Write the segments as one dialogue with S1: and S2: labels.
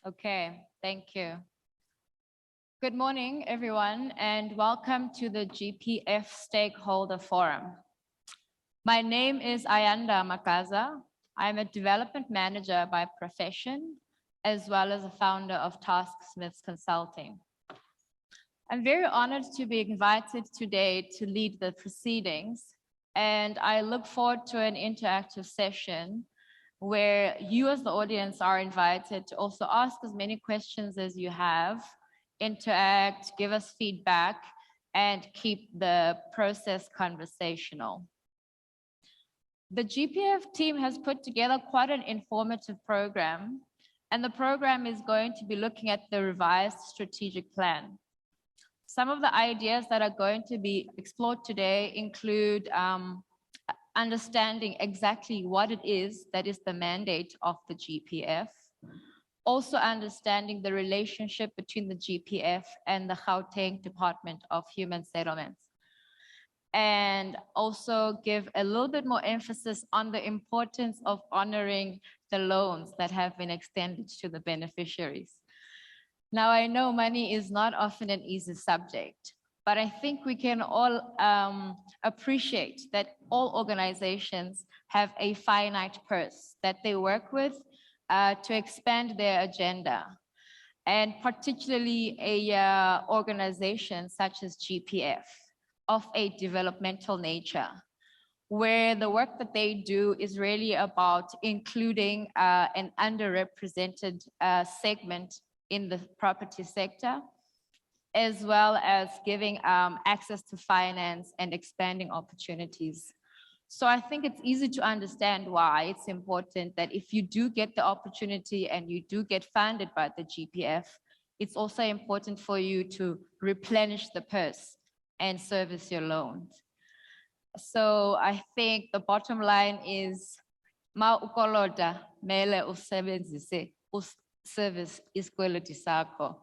S1: Okay, thank you. Good morning, everyone, and welcome to the GPF Stakeholder Forum. My name is Ayanda Magqaza. I'm a development manager by profession, as well as a founder of Tasksmiths Consulting. I'm very honored to be invited today to lead the proceedings, and I look forward to an interactive session where you as the audience are invited to also ask as many questions as you have, interact, give us feedback, and keep the process conversational. The GPF team has put together quite an informative program, and the program is going to be looking at the revised strategic plan. Some of the ideas that are going to be explored today include understanding exactly what it is that is the mandate of the GPF, also understanding the relationship between the GPF and the Gauteng Department of Human Settlements, and also give a little bit more emphasis on the importance of honoring the loans that have been extended to the beneficiaries. Now, I know money is not often an easy subject, but I think we can all appreciate that all organizations have a finite purse that they work with to expand their agenda. And particularly a organization such as GPF of a developmental nature, where the work that they do is really about including an underrepresented segment in the property sector, as well as giving access to finance and expanding opportunities. So I think it's easy to understand why it's important that if you do get the opportunity and you do get funded by the GPF, it's also important for you to replenish the purse and service your loans. So I think the bottom line is, ma ukoloda mele usebenzise service isikweleti sakho.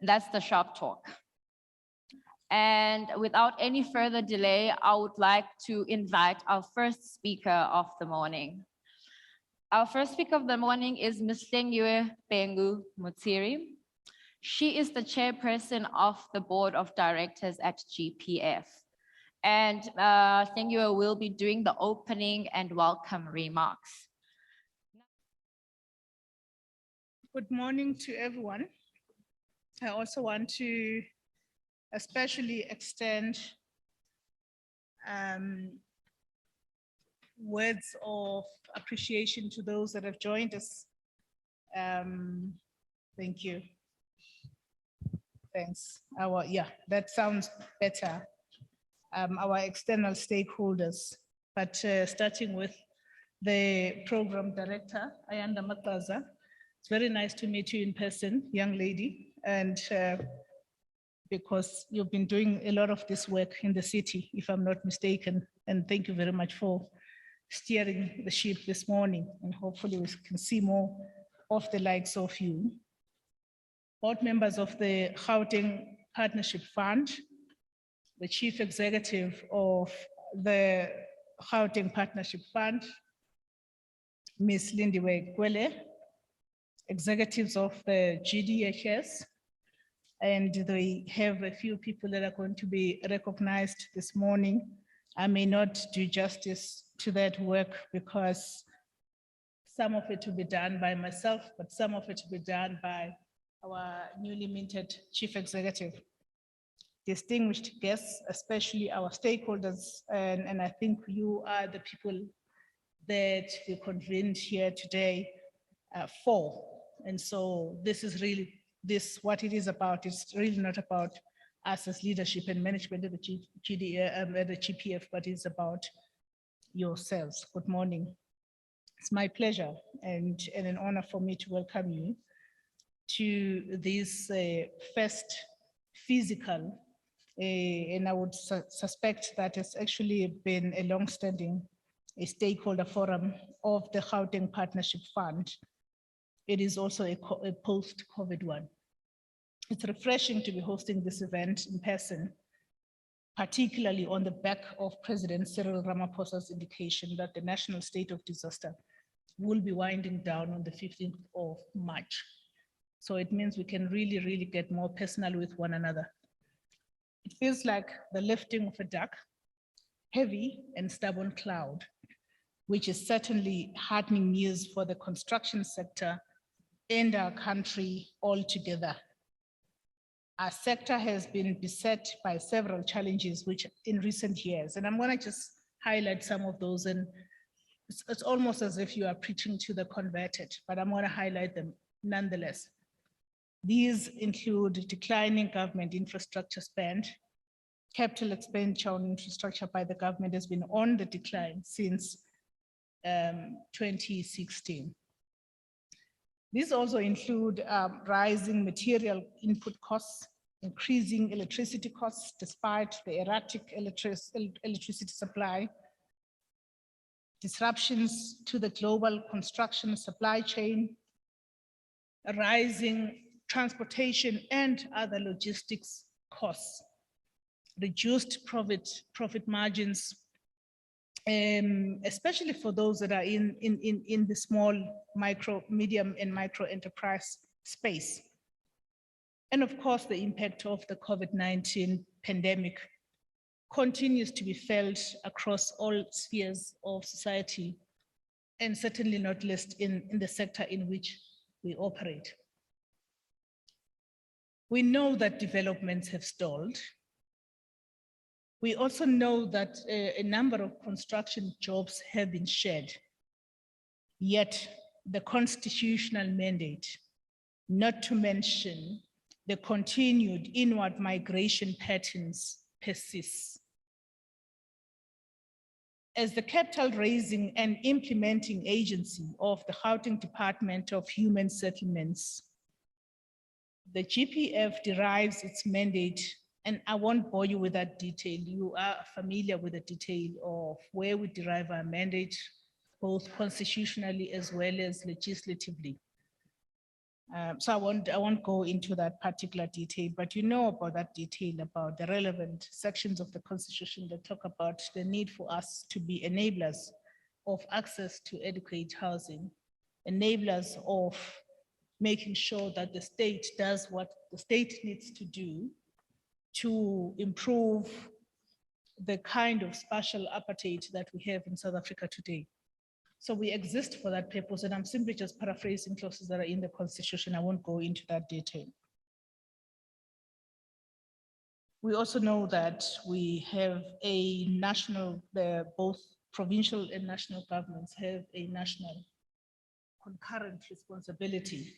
S1: That's the shop talk. And without any further delay, I would like to invite our first speaker of the morning. Our first speaker of the morning is Ms. Hlengiwe Bhengu-Motsiri. She is the chairperson of the board of directors at GPF. And Hlengiwe will be doing the opening and welcome remarks.
S2: Good morning to everyone. I also want to especially extend words of appreciation to those that have joined us. Thank you. Thanks. That sounds better. Our external stakeholders, but starting with the program director, Ayanda Magqaza. It's very nice to meet you in person, young lady, and because you've been doing a lot of this work in the city, if I'm not mistaken, and thank you very much for steering the ship this morning, and hopefully we can see more of the likes of you. Board members of the Gauteng Partnership Fund, the chief executive of the Gauteng Partnership Fund, Ms. Lindiwe Kwele, executives of the GDHS, and they have a few people that are going to be recognized this morning. I may not do justice to that work because some of it will be done by myself, but some of it will be done by our newly minted chief executive. Distinguished guests, especially our stakeholders, and I think you are the people that we convened here today for. And so this is really what it is about. It's really not about us as leadership and management of the GPF, but it's about yourselves. Good morning. It's my pleasure and an honor for me to welcome you to this first physical, and I would suspect that it's actually been a long-standing stakeholder forum of the Gauteng Partnership Fund. It is also a post-COVID one. It's refreshing to be hosting this event in person, particularly on the back of President Cyril Ramaphosa's indication that the national state of disaster will be winding down on the 15th of March. So it means we can really, really get more personal with one another. It feels like the lifting of a dark, heavy and stubborn cloud, which is certainly heartening news for the construction sector and our country altogether. Our sector has been beset by several challenges which in recent years, and I'm going to just highlight some of those, and it's almost as if you are preaching to the converted, but I'm going to highlight them nonetheless. These include declining government infrastructure spend. Capital expenditure on infrastructure by the government has been on the decline since 2016. These also include rising material input costs, increasing electricity costs despite the erratic electricity supply, disruptions to the global construction supply chain, rising transportation and other logistics costs, reduced profit margins, especially for those that are in the small, micro, medium and micro enterprise space. And of course, the impact of the COVID-19 pandemic continues to be felt across all spheres of society, and certainly not least in the sector in which we operate. We know that developments have stalled. We also know that a number of construction jobs have been shed, yet the constitutional mandate, not to mention the continued inward migration patterns, persists. As the capital raising and implementing agency of the Gauteng Department of Human Settlements, the GPF derives its mandate, and I won't bore you with that detail. You are familiar with the detail of where we derive our mandate, both constitutionally as well as legislatively. So I won't go into that particular detail, but you know about that detail, about the relevant sections of the Constitution that talk about the need for us to be enablers of access to adequate housing, enablers of making sure that the state does what the state needs to do to improve the kind of spatial apartheid that we have in South Africa today. So we exist for that purpose, and I'm simply just paraphrasing clauses that are in the Constitution. I won't go into that detail. We also know that we have a national, both provincial and national governments have a national concurrent responsibility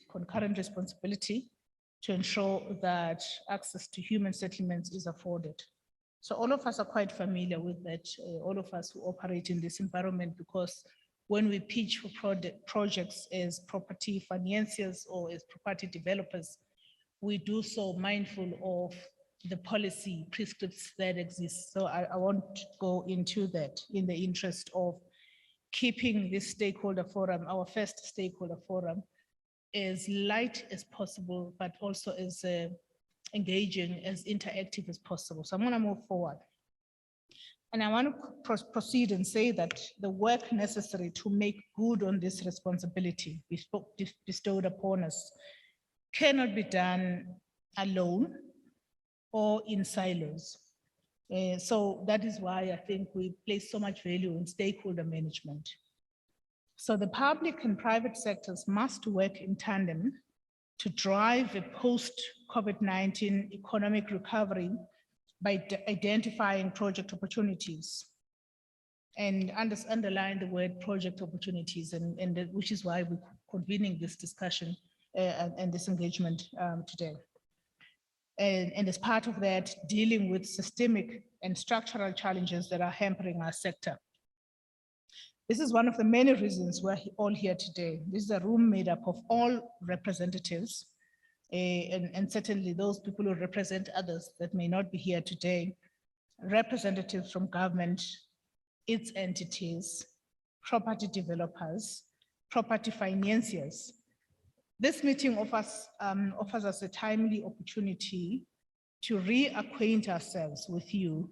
S2: to ensure that access to human settlements is afforded. So all of us are quite familiar with that, all of us who operate in this environment, because when we pitch for projects as property financiers or as property developers, we do so mindful of the policy prescripts that exist. So I won't go into that in the interest of keeping this stakeholder forum, our first stakeholder forum, as light as possible, but also as engaging, as interactive as possible. So I'm going to move forward. And I want to proceed and say that the work necessary to make good on this responsibility bestowed upon us cannot be done alone or in silos. So that is why I think we place so much value in stakeholder management. So the public and private sectors must work in tandem to drive a post-COVID-19 economic recovery by identifying project opportunities, and underline the word project opportunities, and which is why we're convening this discussion and this engagement today. And as part of that, dealing with systemic and structural challenges that are hampering our sector. This is one of the many reasons we're all here today. This is a room made up of all representatives, and certainly those people who represent others that may not be here today, representatives from government, its entities, property developers, property financiers. This meeting offers us a timely opportunity to reacquaint ourselves with you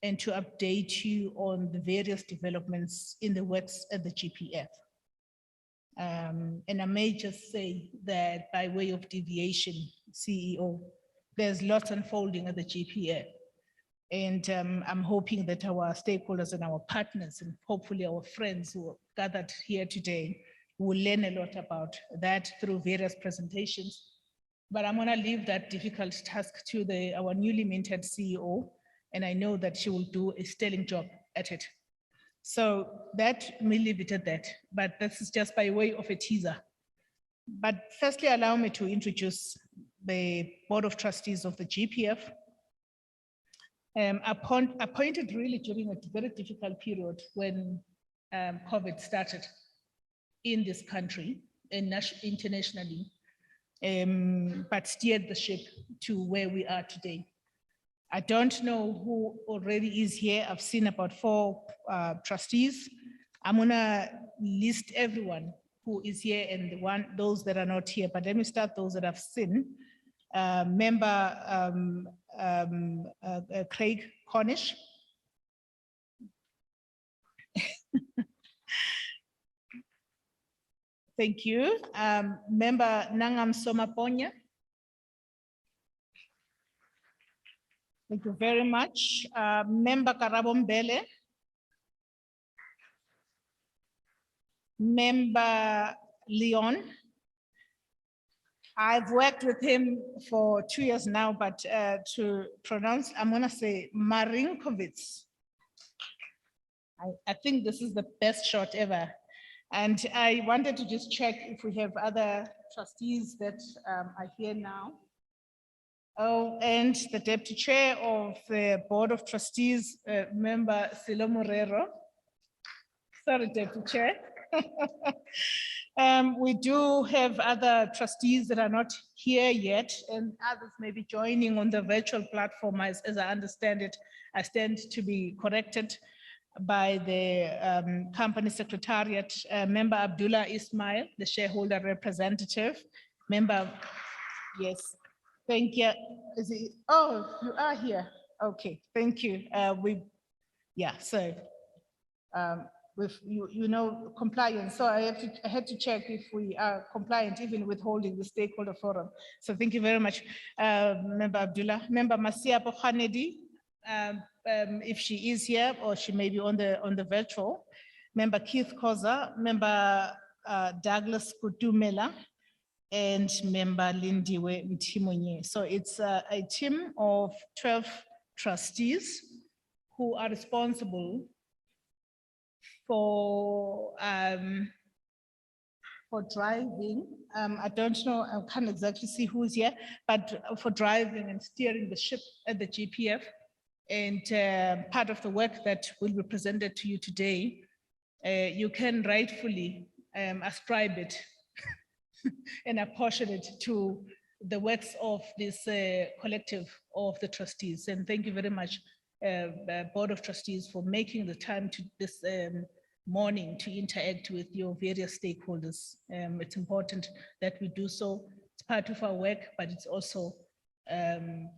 S2: and to update you on the various developments in the works at the GPF. And I may just say that by way of deviation, CEO, there's lots unfolding at the GPF. And I'm hoping that our stakeholders and our partners and hopefully our friends who are gathered here today will learn a lot about that through various presentations. But I'm going to leave that difficult task to our newly minted CEO, and I know that she will do a sterling job at it. So that may leave it at that, but this is just by way of a teaser. But firstly, allow me to introduce the Board of Trustees of the GPF. Appointed really during a very difficult period when COVID started in this country and internationally, but steered the ship to where we are today. I don't know who already is here. I've seen about 4 trustees. I'm gonna list everyone who is here and those that are not here, but let me start those that I've seen. Member Craig Cornish. Thank you. Member Nangam Somaponya. Thank you very much. Member Karabo Mbele. Member Leon. I've worked with him for 2 years now, but to pronounce, I'm gonna say Marinkovic. I think this is the best shot ever. And I wanted to just check if we have other trustees that are here now. Oh, and the Deputy Chair of the Board of Trustees, Member Silo Morero. Sorry, Deputy Chair. We do have other trustees that are not here yet, and others may be joining on the virtual platform. As I understand it, I stand to be corrected by the company secretariat, Member Abdullah Ismail, the shareholder representative. Member, yes, thank you. Is it, oh, you are here. Okay, thank you. With you know, compliance. So I had to check if we are compliant, even with holding the stakeholder forum. So thank you very much, Member Abdullah. Member Masia Bokhanedi, if she is here, or she may be on the virtual. Member Keith Koza, Member Douglas Kutumela, and Member Lindiwe Mtimunye. So it's a team of 12 trustees who are responsible for driving. I don't know, I can't exactly see who's here, but for driving and steering the ship at the GPF. And part of the work that will be presented to you today, you can rightfully ascribe it and apportion it to the works of this collective of the trustees. And thank you very much, Board of Trustees, for making the time to this morning to interact with your various stakeholders. It's important that we do so. It's part of our work, but it's also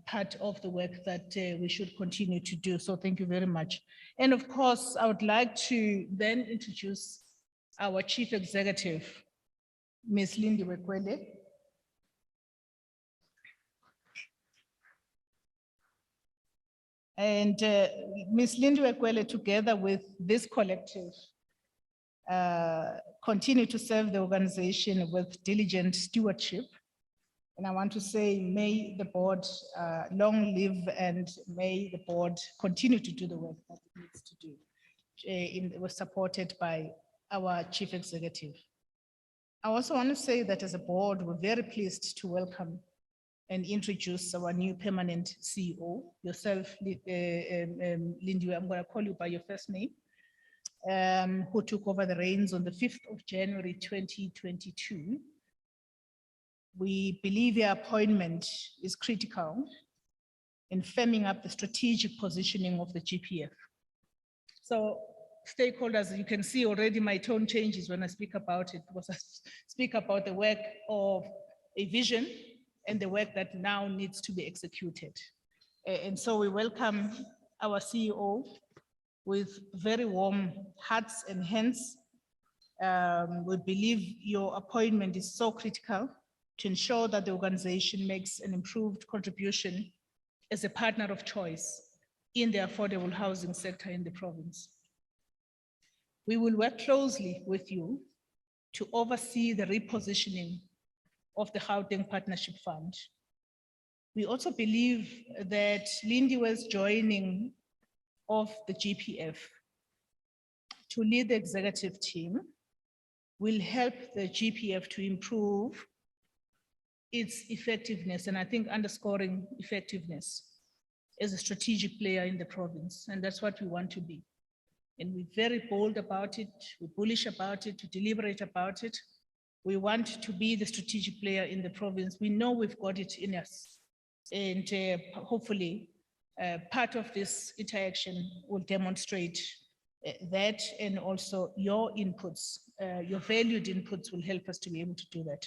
S2: part of the work that we should continue to do. So thank you very much. And of course, I would like to then introduce our Chief Executive, Ms. Lindiwe Kwele. And Ms. Lindiwe Kwele, together with this collective, continue to serve the organization with diligent stewardship. And I want to say, may the board long live, and may the board continue to do the work that it needs to do. It was supported by our chief executive. I also want to say that as a board, we're very pleased to welcome and introduce our new permanent CEO, yourself, Lindiwe, I'm going to call you by your first name, who took over the reins on the 5th of January, 2022. We believe your appointment is critical in firming up the strategic positioning of the GPF. So stakeholders, you can see already my tone changes when I speak about it, because I speak about the work of a vision and the work that now needs to be executed. And so we welcome our CEO with very warm hearts and hands, We believe your appointment is so critical to ensure that the organization makes an improved contribution as a partner of choice in the affordable housing sector in the province. We will work closely with you to oversee the repositioning of the Gauteng Partnership Fund. We also believe that Lindiwe's joining of the GPF to lead the executive team will help the GPF to improve its effectiveness, and I think underscoring effectiveness as a strategic player in the province, and that's what we want to be. And we're very bold about it, we're bullish about it, we're deliberate about it. We want to be the strategic player in the province. We know we've got it in us, and hopefully part of this interaction will demonstrate that, and also your inputs, your valued inputs will help us to be able to do that.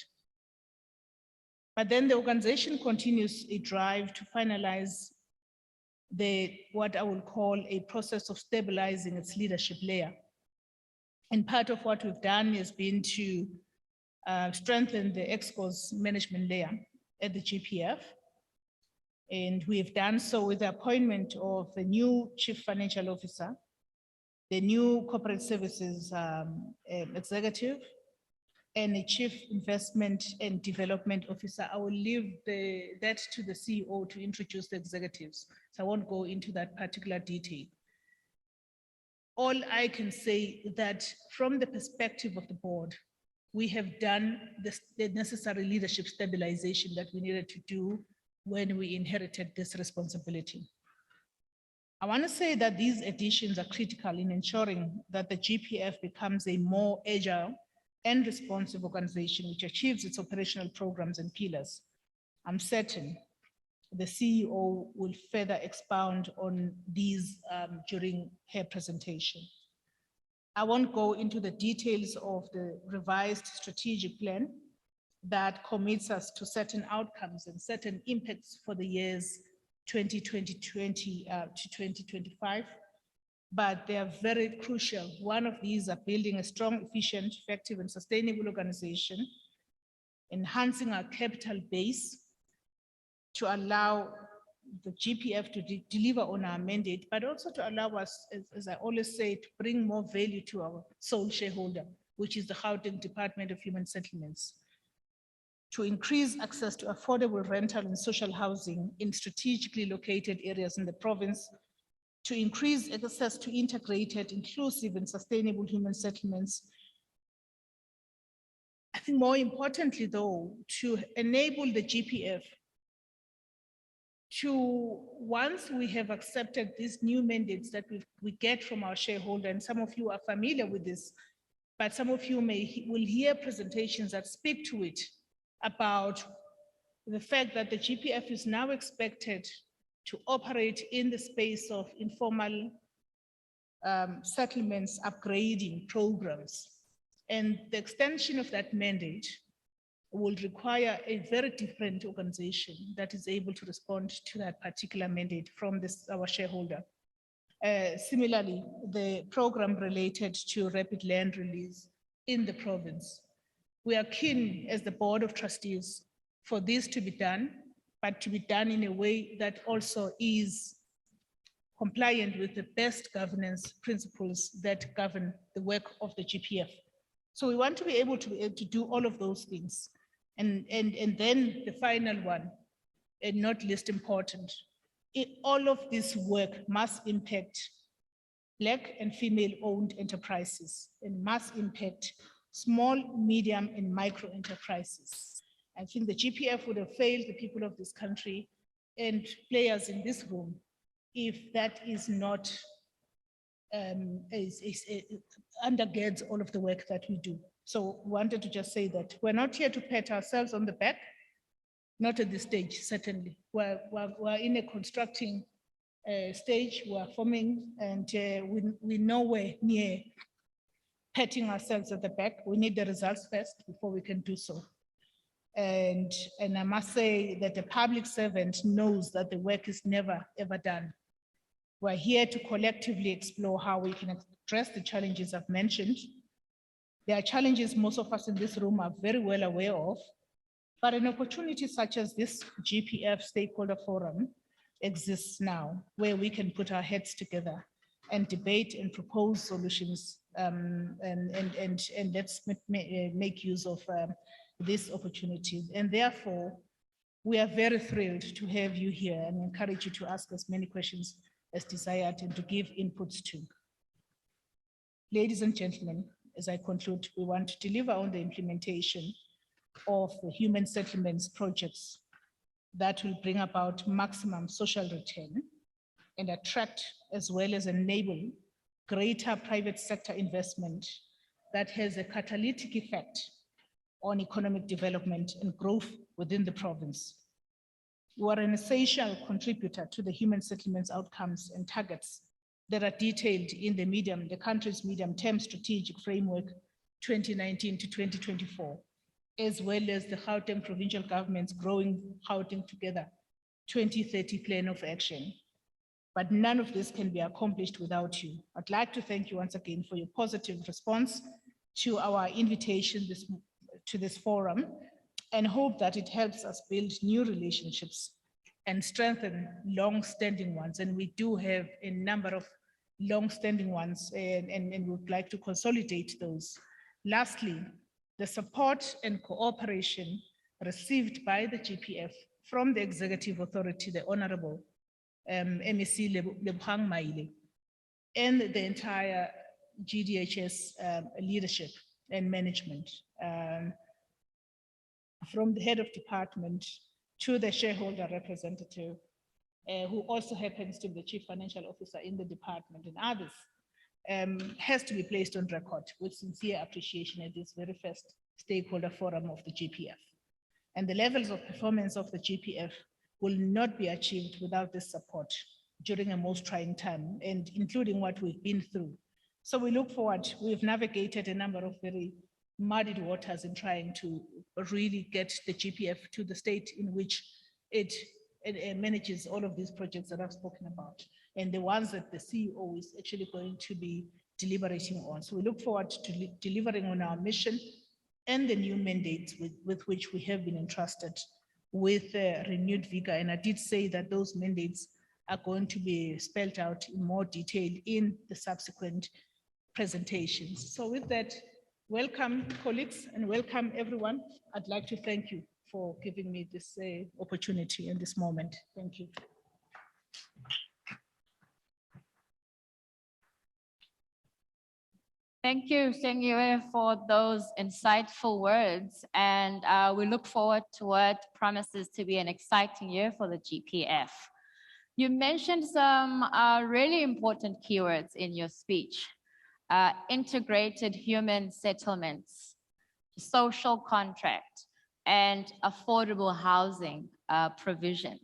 S2: But then the organization continues a drive to finalize what I will call a process of stabilizing its leadership layer. And part of what we've done has been to strengthen the ExCo's management layer at the GPF. And we have done so with the appointment of the new Chief Financial Officer, the new Corporate Services Executive, and a Chief Investment and Development Officer. I will leave that to the CEO to introduce the executives, so I won't go into that particular detail. All I can say that from the perspective of the board, we have done the necessary leadership stabilization that we needed to do when we inherited this responsibility. I want to say that these additions are critical in ensuring that the GPF becomes a more agile and responsive organization which achieves its operational programs and pillars. I'm certain the CEO will further expound on these during her presentation. I won't go into the details of the revised strategic plan that commits us to certain outcomes and certain impacts for the years 2020 to 2025. But they are very crucial. One of these are building a strong, efficient, effective, and sustainable organization, enhancing our capital base to allow the GPF to deliver on our mandate, but also to allow us, as I always say, to bring more value to our sole shareholder, which is the Gauteng Department of Human Settlements, to increase access to affordable rental and social housing in strategically located areas in the province, to increase access to integrated, inclusive, and sustainable human settlements. I think more importantly, though, to enable the GPF to, once we have accepted these new mandates that we get from our shareholder, and some of you are familiar with this, but some of you will hear presentations that speak to it about the fact that the GPF is now expected to operate in the space of informal settlements upgrading programs. And the extension of that mandate will require a very different organization that is able to respond to that particular mandate from our shareholder. Similarly, the program related to rapid land release in the province. We are keen as the Board of Trustees for this to be done, but to be done in a way that also is compliant with the best governance principles that govern the work of the GPF. So we want to be able to do all of those things. And then the final one, and not least important, all of this work must impact Black and female-owned enterprises and must impact small, medium, and micro enterprises. I think the GPF would have failed the people of this country and players in this room if that is not undergirds all of the work that we do. So wanted to just say that we're not here to pat ourselves on the back, not at this stage, certainly. We're in a constructing stage, we're forming, and we're nowhere near patting ourselves at the back. We need the results first before we can do so. And I must say that the public servant knows that the work is never, ever done. We're here to collectively explore how we can address the challenges I've mentioned, There are challenges most of us in this room are very well aware of, but an opportunity such as this GPF Stakeholder Forum exists now, where we can put our heads together and debate and propose solutions, and let's make use of this opportunity. And therefore, we are very thrilled to have you here and encourage you to ask as many questions as desired and to give inputs to. Ladies and gentlemen, as I conclude, we want to deliver on the implementation of the human settlements projects that will bring about maximum social return and attract as well as enable greater private sector investment that has a catalytic effect on economic development and growth within the province. We are an essential contributor to the human settlements outcomes and targets that are detailed in the country's medium-term strategic framework 2019 to 2024, as well as the Gauteng provincial government's growing Gauteng Together 2030 plan of action. But none of this can be accomplished without you. I'd like to thank you once again for your positive response to our invitation to this forum, and hope that it helps us build new relationships and strengthen long-standing ones. And we do have a number of long-standing ones, and would like to consolidate those. Lastly, the support and cooperation received by the GPF from the Executive Authority, the Honorable MEC Lebogang Maile, and the entire GDHS leadership and management, from the head of department to the shareholder representative, who also happens to be the chief financial officer in the department, and others, has to be placed on record with sincere appreciation at this very first stakeholder forum of the GPF. And the levels of performance of the GPF will not be achieved without this support during a most trying time, and including what we've been through. So we look forward. We've navigated a number of very muddied waters in trying to really get the GPF to the state in which it manages all of these projects that I've spoken about, and the ones that the CEO is actually going to be deliberating on. So we look forward to delivering on our mission and the new mandates with which we have been entrusted with renewed vigor. And I did say that those mandates are going to be spelled out in more detail in the subsequent presentations. So with that, welcome colleagues and welcome everyone. I'd like to thank you for giving me this opportunity in this moment. Thank you.
S1: Thank you, Hlengiwe, for those insightful words. And we look forward to what promises to be an exciting year for the GPF. You mentioned some really important keywords in your speech. Integrated human settlements, social contract, and affordable housing provision.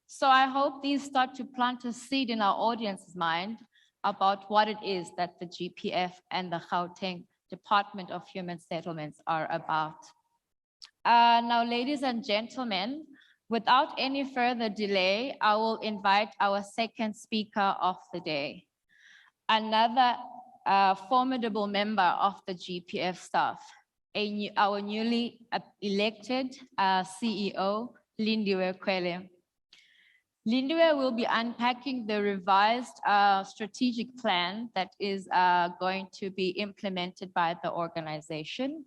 S1: So I hope these start to plant a seed in our audience's mind about what it is that the GPF and the Gauteng Department of Human Settlements are about. Now, ladies and gentlemen, without any further delay, I will invite our second speaker of the day, another formidable member of the GPF staff, our newly elected CEO, Lindiwe Kwele. Lindiwe will be unpacking the revised strategic plan that is going to be implemented by the organization.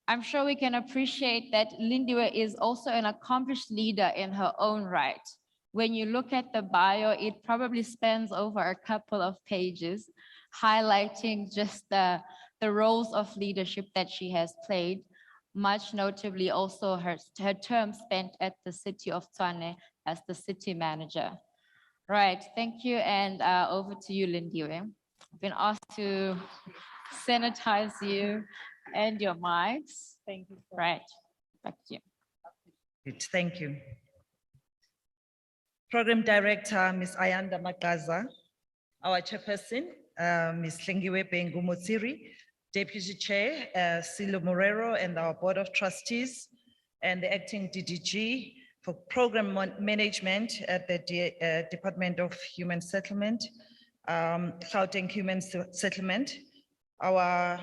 S1: I'm sure we can appreciate that Lindiwe is also an accomplished leader in her own right. When you look at the bio, it probably spans over a couple of pages, highlighting just the roles of leadership that she has played, much notably also her term spent at the city of Tshwane as the city manager. Right, thank you, and over to you, Lindiwe. I've been asked to sanitize you and your mics.
S2: Thank you.
S1: Right, back to you.
S3: Thank you. Program Director, Ms. Ayanda Magqaza, our Chairperson, Ms. Hlengiwe Bhengu-Motsiri, Deputy Chair, Silo Morero, and our Board of Trustees, and the Acting DDG for Program Management at the Department of Human Settlement, Gauteng Human Settlement, our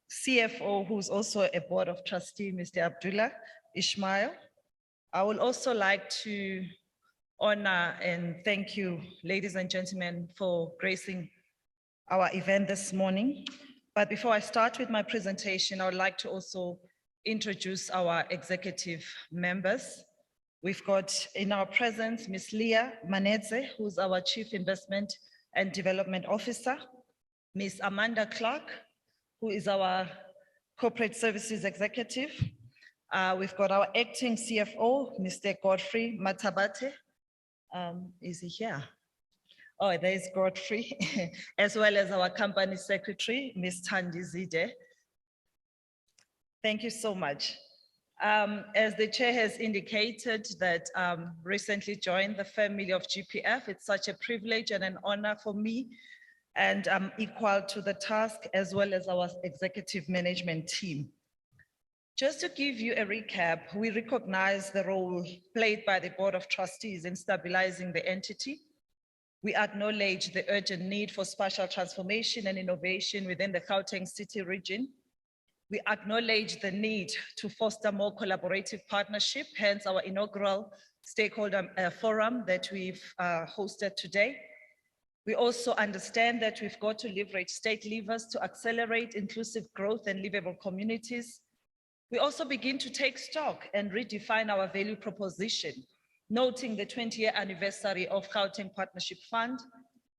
S3: CFO, who's also a board of trustee, Mr. Abdullah Ismail. I would also like to honor and thank you, ladies and gentlemen, for gracing our event this morning. But before I start with my presentation, I would like to also introduce our executive members. We've got in our presence, Ms. Leah Manenzhe, who's our Chief Investment and Development Officer, Ms. Amanda Clark, who is our Corporate Services Executive. We've got our acting CFO, Mr. Godfrey Mathabathe. Is he here? Oh, there's Godfrey, as well as our company secretary, Ms. Thandi Zide. Thank you so much. As the chair has indicated that recently joined the family of GPF, it's such a privilege and an honor for me, and I'm equal to the task, as well as our executive management team. Just to give you a recap, we recognize the role played by the Board of Trustees in stabilizing the entity. We acknowledge the urgent need for spatial transformation and innovation within the Gauteng city region. We acknowledge the need to foster more collaborative partnership, hence our inaugural stakeholder forum that we've hosted today. We also understand that we've got to leverage state levers to accelerate inclusive growth and livable communities. We also begin to take stock and redefine our value proposition, noting the 20-year anniversary of Gauteng Partnership Fund,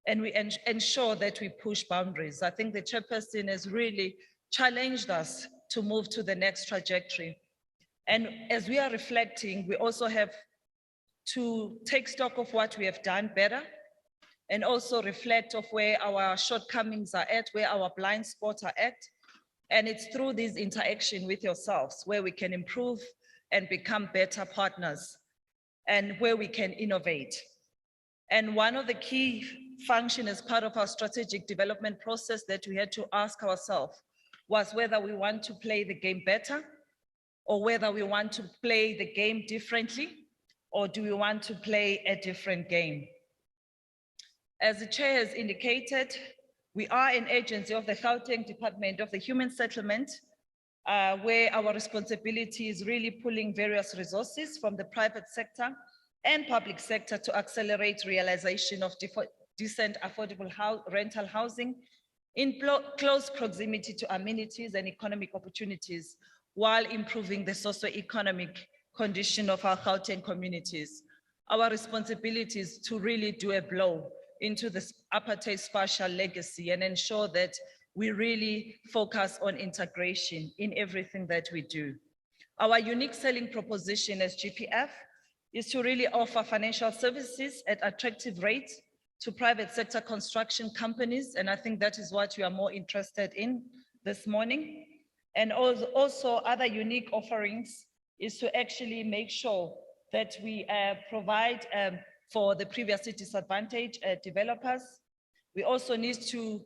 S3: and we ensure that we push boundaries. I think the chairperson has really challenged us to move to the next trajectory. And as we are reflecting, we also have to take stock of what we have done better, and also reflect of where our shortcomings are at, where our blind spots are at. And it's through this interaction with yourselves where we can improve and become better partners, and where we can innovate. And one of the key functions as part of our strategic development process that we had to ask ourselves was whether we want to play the game better, or whether we want to play the game differently, or do we want to play a different game? As the chair has indicated, we are an agency of the Gauteng Department of the Human Settlement, where our responsibility is really pulling various resources from the private sector and public sector to accelerate realization of decent, affordable rental housing in close proximity to amenities and economic opportunities, while improving the socio-economic condition of our Gauteng communities. Our responsibility is to really do a blow into this apartheid spatial legacy and ensure that we really focus on integration in everything that we do. Our unique selling proposition as GPF is to really offer financial services at attractive rates to private sector construction companies, and I think that is what you are more interested in this morning. And also other unique offerings is to actually make sure that we provide for the previously disadvantaged developers. We also need to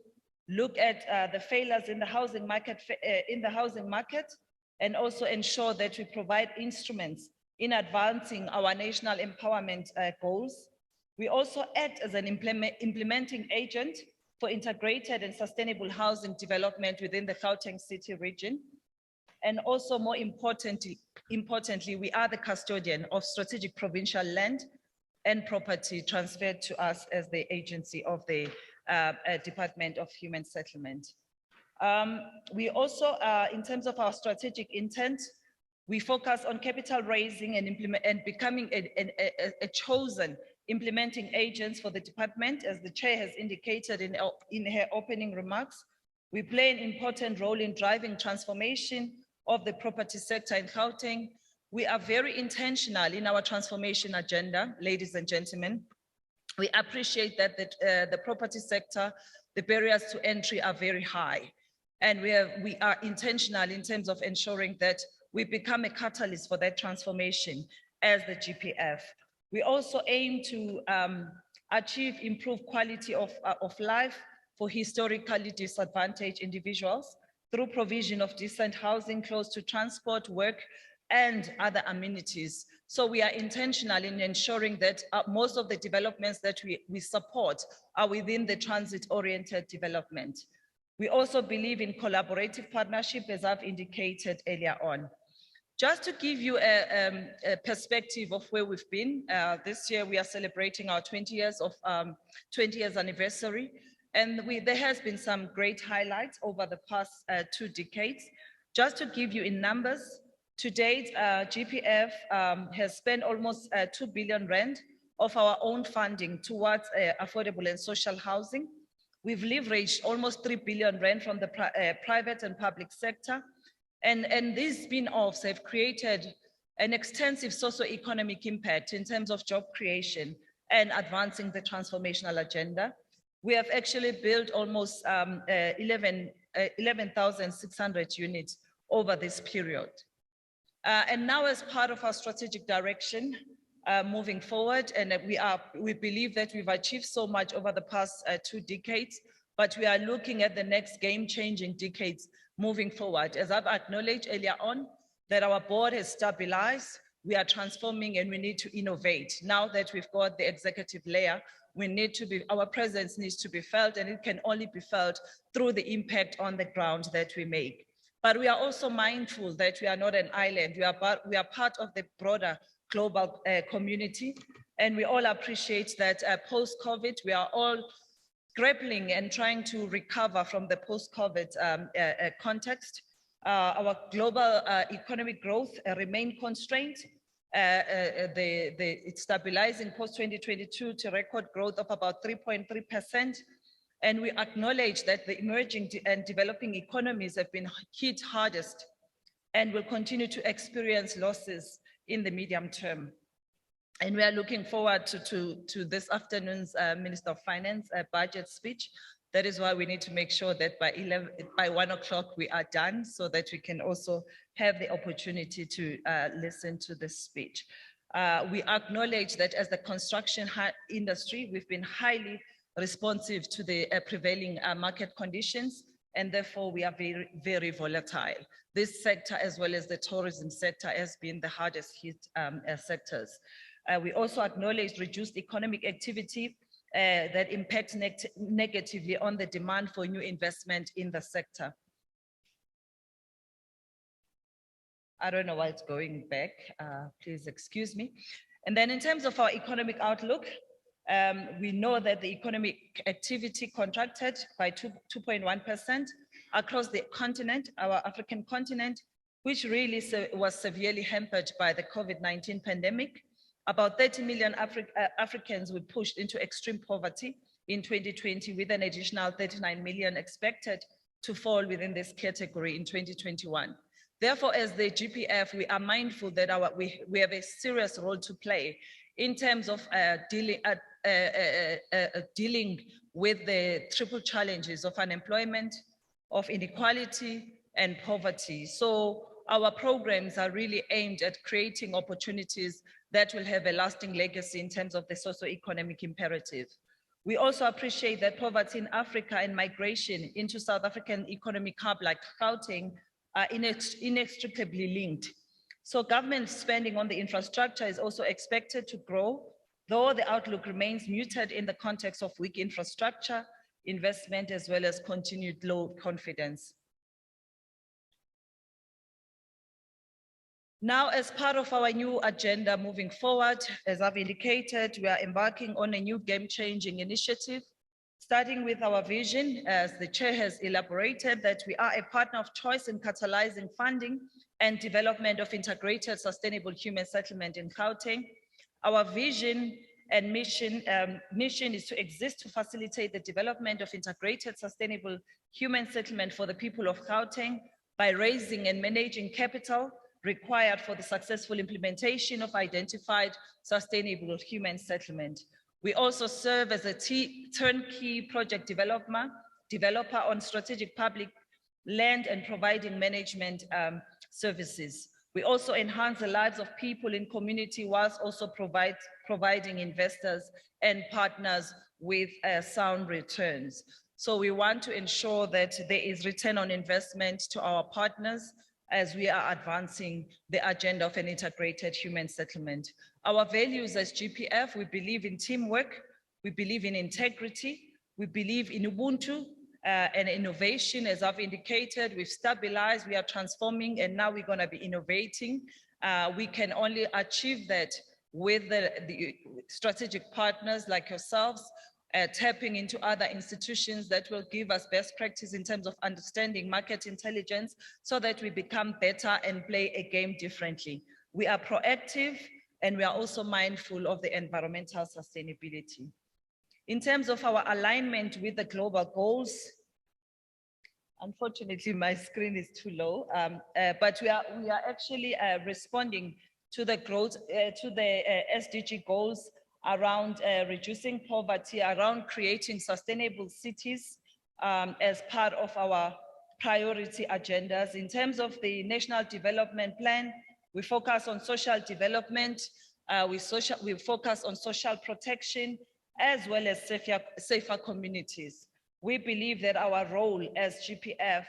S3: look at the failures in the housing market, and also ensure that we provide instruments in advancing our national empowerment goals. We also act as an implementing agent for integrated and sustainable housing development within the Gauteng city region. And also more importantly, we are the custodian of strategic provincial land and property transferred to us as the agency of the Department of Human Settlement. We also, in terms of our strategic intent, we focus on capital raising and becoming a chosen implementing agents for the department. As the chair has indicated in her opening remarks, we play an important role in driving transformation of the property sector in Gauteng. We are very intentional in our transformation agenda, ladies and gentlemen. We appreciate that the property sector, the barriers to entry are very high. And we are intentional in terms of ensuring that we become a catalyst for that transformation as the GPF. We also aim to achieve improved quality of life for historically disadvantaged individuals through provision of decent housing close to transport, work, and other amenities. So we are intentional in ensuring that most of the developments that we support are within the transit-oriented development. We also believe in collaborative partnership, as I've indicated earlier on. Just to give you a perspective of where we've been, this year we are celebrating our 20 years anniversary, and there has been some great highlights over the past 2 decades. Just to give you in numbers, to date, GPF has spent almost 2 billion rand of our own funding towards affordable and social housing. We've leveraged almost 3 billion rand from the private and public sector. And these spin-offs have created an extensive socio-economic impact in terms of job creation and advancing the transformational agenda. We have actually built almost 11,600 units over this period. And now, as part of our strategic direction moving forward, and we believe that we've achieved so much over the past 2 decades, but we are looking at the next game-changing decades moving forward. As I've acknowledged earlier on, that our board has stabilized, we are transforming, and we need to innovate. Now that we've got the executive layer, our presence needs to be felt, and it can only be felt through the impact on the ground that we make. But we are also mindful that we are not an island. We are part of the broader global community, and we all appreciate that post-COVID, we are all grappling and trying to recover from the post-COVID context. Our global economic growth remain constrained. It's stabilizing post-2022 to record growth of about 3.3%. And we acknowledge that the emerging and developing economies have been hit hardest and will continue to experience losses in the medium term. And we are looking forward to this afternoon's Minister of Finance budget speech. That is why we need to make sure that by 1 o'clock we are done, so that we can also have the opportunity to listen to this speech. We acknowledge that as the construction industry, we've been highly responsive to the prevailing market conditions, and therefore we are very, very volatile. This sector, as well as the tourism sector, has been the hardest hit sectors. We also acknowledge reduced economic activity that impacts negatively on the demand for new investment in the sector. I don't know why it's going back, please excuse me. And then in terms of our economic outlook, we know that the economic activity contracted by 2.1% across the continent, our African continent, which really was severely hampered by the COVID-19 pandemic. About 30 million Africans were pushed into extreme poverty in 2020, with an additional 39 million expected to fall within this category in 2021. Therefore, as the GPF, we are mindful that we have a serious role to play in terms of dealing with the triple challenges of unemployment, of inequality, and poverty. So our programs are really aimed at creating opportunities that will have a lasting legacy in terms of the socio-economic imperative. We also appreciate that poverty in Africa and migration into South African economic hub like Gauteng are inextricably linked. So government spending on the infrastructure is also expected to grow, though the outlook remains muted in the context of weak infrastructure, investment, as well as continued low confidence. Now, as part of our new agenda moving forward, as I've indicated, we are embarking on a new game-changing initiative, starting with our vision, as the chair has elaborated, that we are a partner of choice in catalyzing funding and development of integrated sustainable human settlement in Gauteng. Our vision and mission is to exist to facilitate the development of integrated sustainable human settlement for the people of Gauteng by raising and managing capital required for the successful implementation of identified sustainable human settlement. We also serve as a turnkey project developer on strategic public land and providing management services. We also enhance the lives of people in community whilst also providing investors and partners with sound returns. So we want to ensure that there is return on investment to our partners as we are advancing the agenda of an integrated human settlement. Our values as GPF, we believe in teamwork, we believe in integrity, we believe in Ubuntu, and innovation, as I've indicated. We've stabilized, we are transforming, and now we're going to be innovating. We can only achieve that with the strategic partners like yourselves, tapping into other institutions that will give us best practice in terms of understanding market intelligence so that we become better and play a game differently. We are proactive and we are also mindful of the environmental sustainability. In terms of our alignment with the global goals, unfortunately my screen is too low, but we are actually responding to the growth, to the SDG goals around reducing poverty, around creating sustainable cities as part of our priority agendas. In terms of the National Development Plan, we focus on social development, we focus on social protection, as well as safer communities. We believe that our role as GPF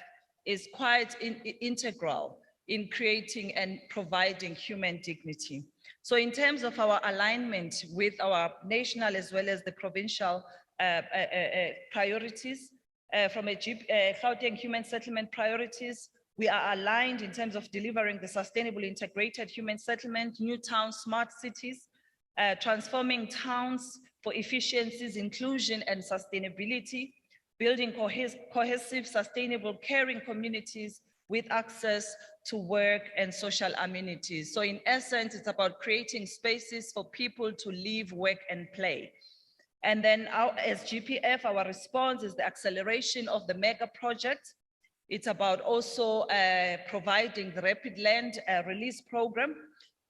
S3: is quite integral in creating and providing human dignity. So in terms of our alignment with our national as well as the provincial priorities, from a Gauteng human settlement priorities, we are aligned in terms of delivering the sustainable integrated human settlement, new towns, smart cities, transforming towns for efficiencies, inclusion and sustainability, building cohesive, sustainable, caring communities with access to work and social amenities. So in essence, it's about creating spaces for people to live, work, and play. And then as GPF, our response is the acceleration of the mega project. It's about also providing the rapid land release program,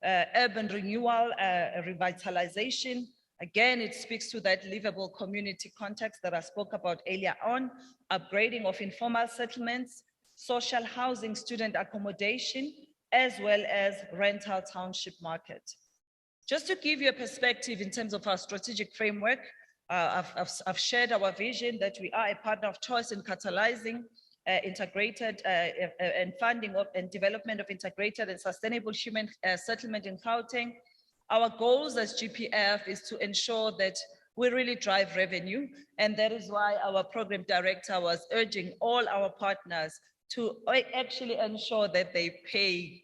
S3: urban renewal, revitalization. Again, it speaks to that livable community context that I spoke about earlier on, upgrading of informal settlements, social housing, student accommodation, as well as rental township market. Just to give you a perspective in terms of our strategic framework, I've shared our vision that we are a partner of choice in catalyzing integrated and funding of and development of integrated and sustainable human settlement in Gauteng. Our goals as GPF is to ensure that we really drive revenue, and that is why our program director was urging all our partners to actually ensure that they pay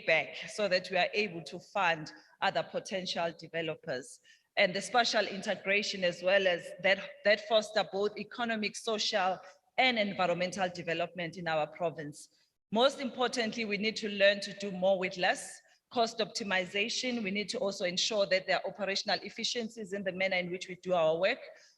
S3: back so that we are able to fund other potential developers. And the spatial integration as well as that foster both economic, social, and environmental development in our province. Most importantly, we need to learn to do more with less. Cost optimization, we need to also ensure that there are operational efficiencies in the manner in which we do our work.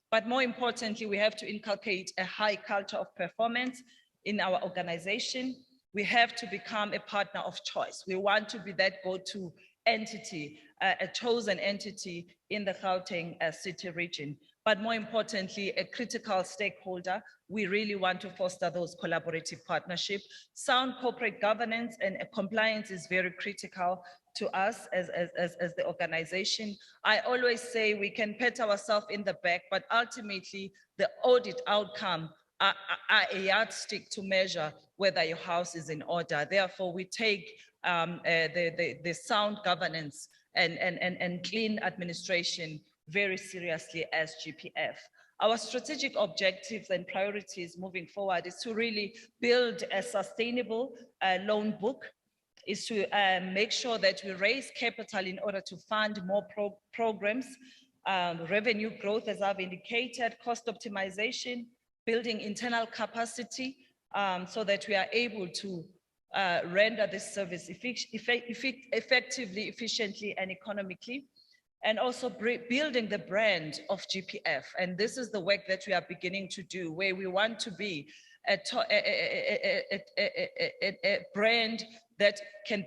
S3: But more importantly, we have to inculcate a high culture of performance in our organization. We have to become a partner of choice. We want to be that go-to entity, a chosen entity in the Gauteng city region. But more importantly, a critical stakeholder. We really want to foster those collaborative partnerships. Sound corporate governance and compliance is very critical to us as the organization. I always say we can pat ourselves in the back, but ultimately the audit outcome are a yardstick to measure whether your house is in order. Therefore, we take the sound governance and clean administration very seriously as GPF. Our strategic objectives and priorities moving forward is to really build a sustainable loan book, is to make sure that we raise capital in order to fund more programs, revenue growth, as I've indicated, cost optimization, building internal capacity so that we are able to render this service effectively, efficiently, and economically, and also building the brand of GPF. And this is the work that we are beginning to do, where we want to be a brand that can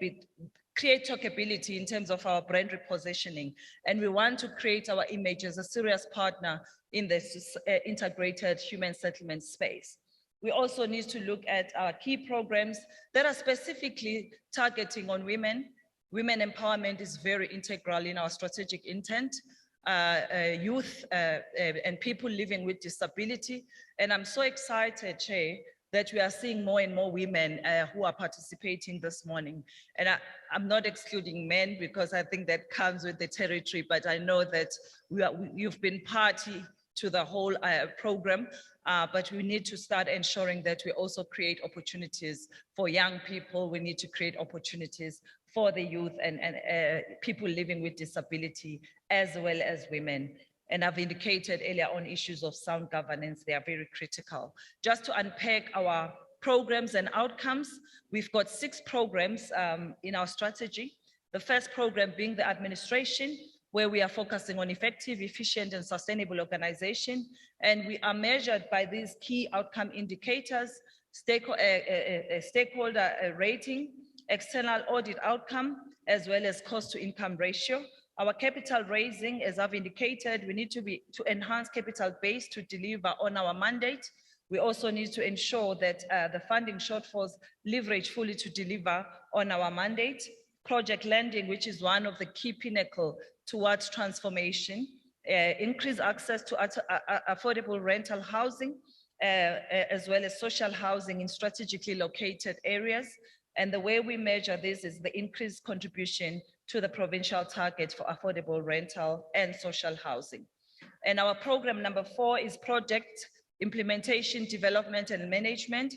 S3: create talkability in terms of our brand repositioning. And we want to create our image as a serious partner in this integrated human settlement space. We also need to look at our key programs that are specifically targeting on women. Women empowerment is very integral in our strategic intent, youth and people living with disability. And I'm so excited, Chair, that we are seeing more and more women who are participating this morning. And I'm not excluding men because I think that comes with the territory, but I know that you've been party to the whole program, but we need to start ensuring that we also create opportunities for young people. We need to create opportunities for the youth and people living with disability, as well as women. And I've indicated earlier on issues of sound governance, they are very critical. Just to unpack our programs and outcomes, we've got 6 programs in our strategy. The first program being the administration, where we are focusing on effective, efficient, and sustainable organization. And we are measured by these key outcome indicators: stakeholder rating, external audit outcome, as well as cost to income ratio. Our capital raising, as I've indicated, we need to enhance capital base to deliver on our mandate. We also need to ensure that the funding shortfalls leverage fully to deliver on our mandate. Project lending, which is one of the key pinnacle towards transformation, increase access to affordable rental housing, as well as social housing in strategically located areas. And the way we measure this is the increased contribution to the provincial target for affordable rental and social housing. And our program number 4 is project implementation, development, and management.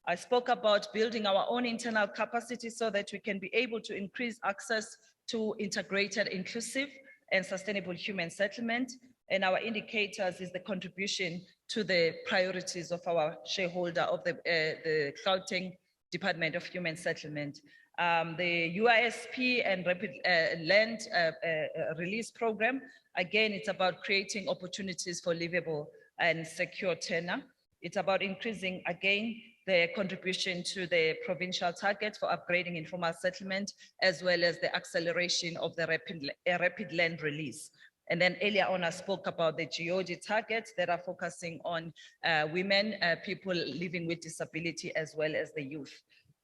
S3: I spoke about building our own internal capacity so that we can be able to increase access to integrated, inclusive, and sustainable human settlement. And our indicators is the contribution to the priorities of our shareholder of the Gauteng Department of Human Settlement. The UISP and Rapid Land Release Program, again, it's about creating opportunities for livable and secure tenure. It's about increasing, again, the contribution to the provincial target for upgrading informal settlement, as well as the acceleration of the rapid land release. And then earlier on, I spoke about the GOD targets that are focusing on women, people living with disability, as well as the youth.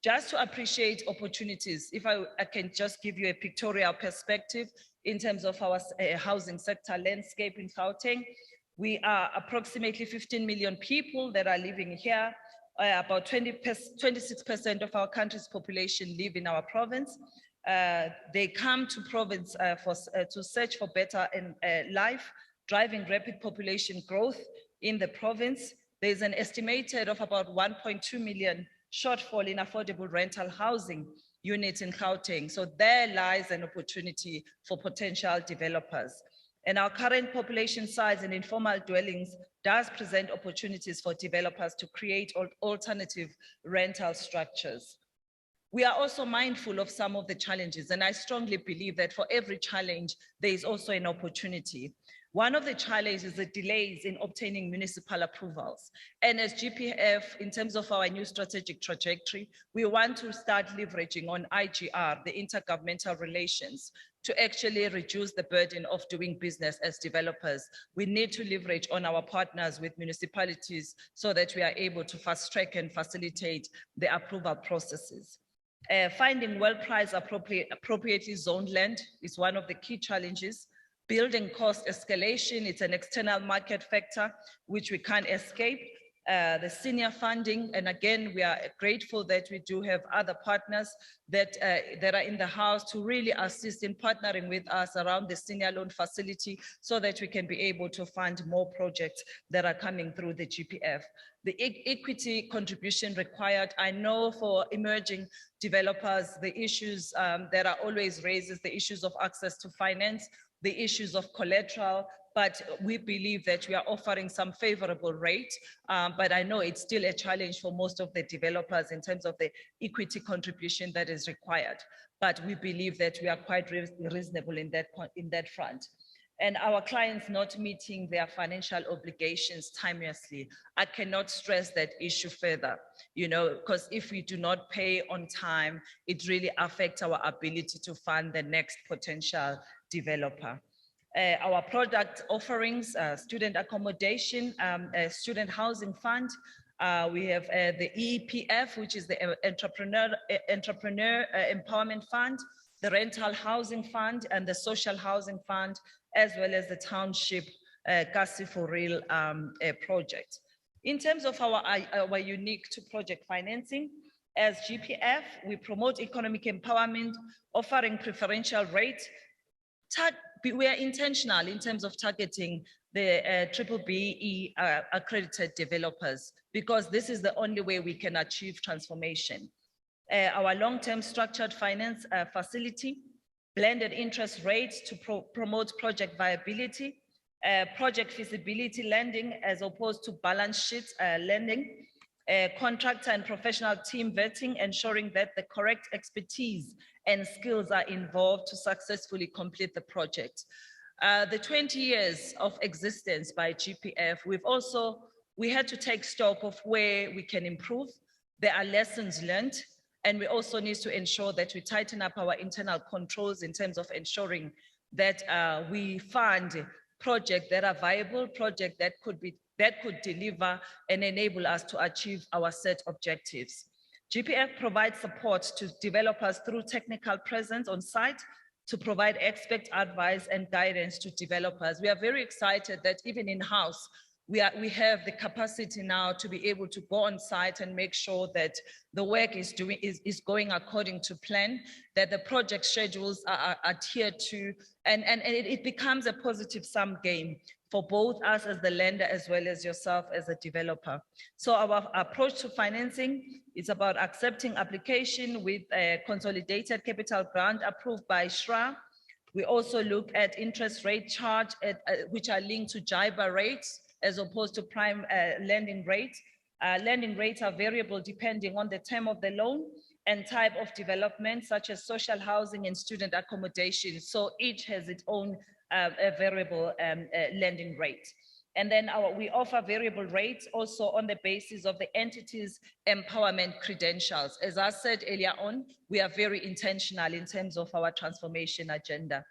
S3: Just to appreciate opportunities, if I can just give you a pictorial perspective in terms of our housing sector landscape in Gauteng. We are approximately 15 million people that are living here. About 26% of our country's population live in our province. They come to province to search for better life, driving rapid population growth in the province. There's an estimated of about 1.2 million shortfall in affordable rental housing units in Gauteng. So there lies an opportunity for potential developers. And our current population size in informal dwellings does present opportunities for developers to create alternative rental structures. We are also mindful of some of the challenges, and I strongly believe that for every challenge, there is also an opportunity. One of the challenges is the delays in obtaining municipal approvals. And as GPF, in terms of our new strategic trajectory, we want to start leveraging on IGR, the intergovernmental relations, to actually reduce the burden of doing business as developers. We need to leverage on our partners with municipalities so that we are able to fast track and facilitate the approval processes. Finding well-priced, appropriately zoned land is one of the key challenges. Building cost escalation, it's an external market factor, which we can't escape. The senior funding, and again, we are grateful that we do have other partners that are in the house to really assist in partnering with us around the senior loan facility so that we can be able to fund more projects that are coming through the GPF. The equity contribution required, I know for emerging developers, the issues that are always raised is the issues of access to finance, the issues of collateral, but we believe that we are offering some favorable rate, but I know it's still a challenge for most of the developers in terms of the equity contribution that is required. But we believe that we are quite reasonable in that front. And our clients not meeting their financial obligations timeously, I cannot stress that issue further, because if we do not pay on time, it really affects our ability to fund the next potential developer. Our product offerings, student accommodation, student housing fund. We have the EPF, which is the Entrepreneur Empowerment Fund, the Rental Housing Fund, and the Social Housing Fund, as well as the Township Kasi for Real project. In terms of our unique to project financing, as GPF, we promote economic empowerment, offering preferential rates, we are intentional in terms of targeting the BBBE accredited developers, because this is the only way we can achieve transformation. Our long-term structured finance facility, blended interest rates to promote project viability, project feasibility lending as opposed to balance sheet lending, contractor and professional team vetting, ensuring that the correct expertise and skills are involved to successfully complete the project. The 20 years of existence by GPF, we had to take stock of where we can improve. There are lessons learned, and we also need to ensure that we tighten up our internal controls in terms of ensuring that we fund projects that are viable, projects that could deliver and enable us to achieve our set objectives. GPF provides support to developers through technical presence on site to provide expert advice and guidance to developers. We are very excited that even in-house, we have the capacity now to be able to go on site and make sure that the work is going according to plan, that the project schedules are adhered to, and it becomes a positive sum game for both us as the lender as well as yourself as a developer. So our approach to financing is about accepting application with a consolidated capital grant approved by SHRA. We also look at interest rate charge which are linked to JIBAR rates as opposed to prime lending rates. Lending rates are variable depending on the term of the loan and type of development, such as social housing and student accommodation. So each has its own variable lending rate. And then we offer variable rates also on the basis of the entity's empowerment credentials. As I said earlier on, we are very intentional in terms of our transformation agenda.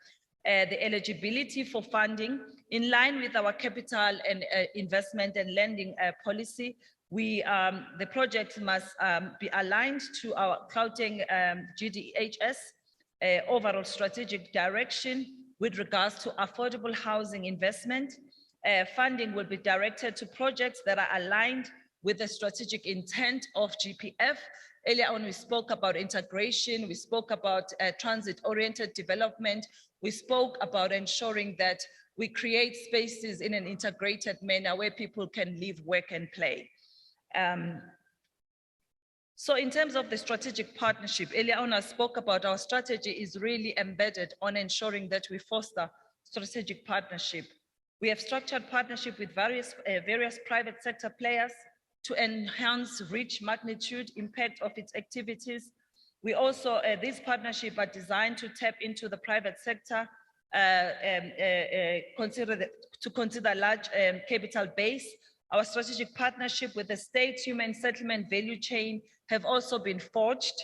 S3: The eligibility for funding, in line with our capital and investment and lending policy, the project must be aligned to our Gauteng GDHS overall strategic direction with regards to affordable housing investment. Funding will be directed to projects that are aligned with the strategic intent of GPF. Earlier on, we spoke about integration, we spoke about transit-oriented development, we spoke about ensuring that we create spaces in an integrated manner where people can live, work, and play. So in terms of the strategic partnership, earlier on I spoke about our strategy is really embedded on ensuring that we foster strategic partnership. We have structured partnership with various private sector players to enhance reach, magnitude, impact of its activities. We also, these partnerships are designed to tap into the private sector, to consider large capital base. Our strategic partnership with the state human settlement value chain have also been forged.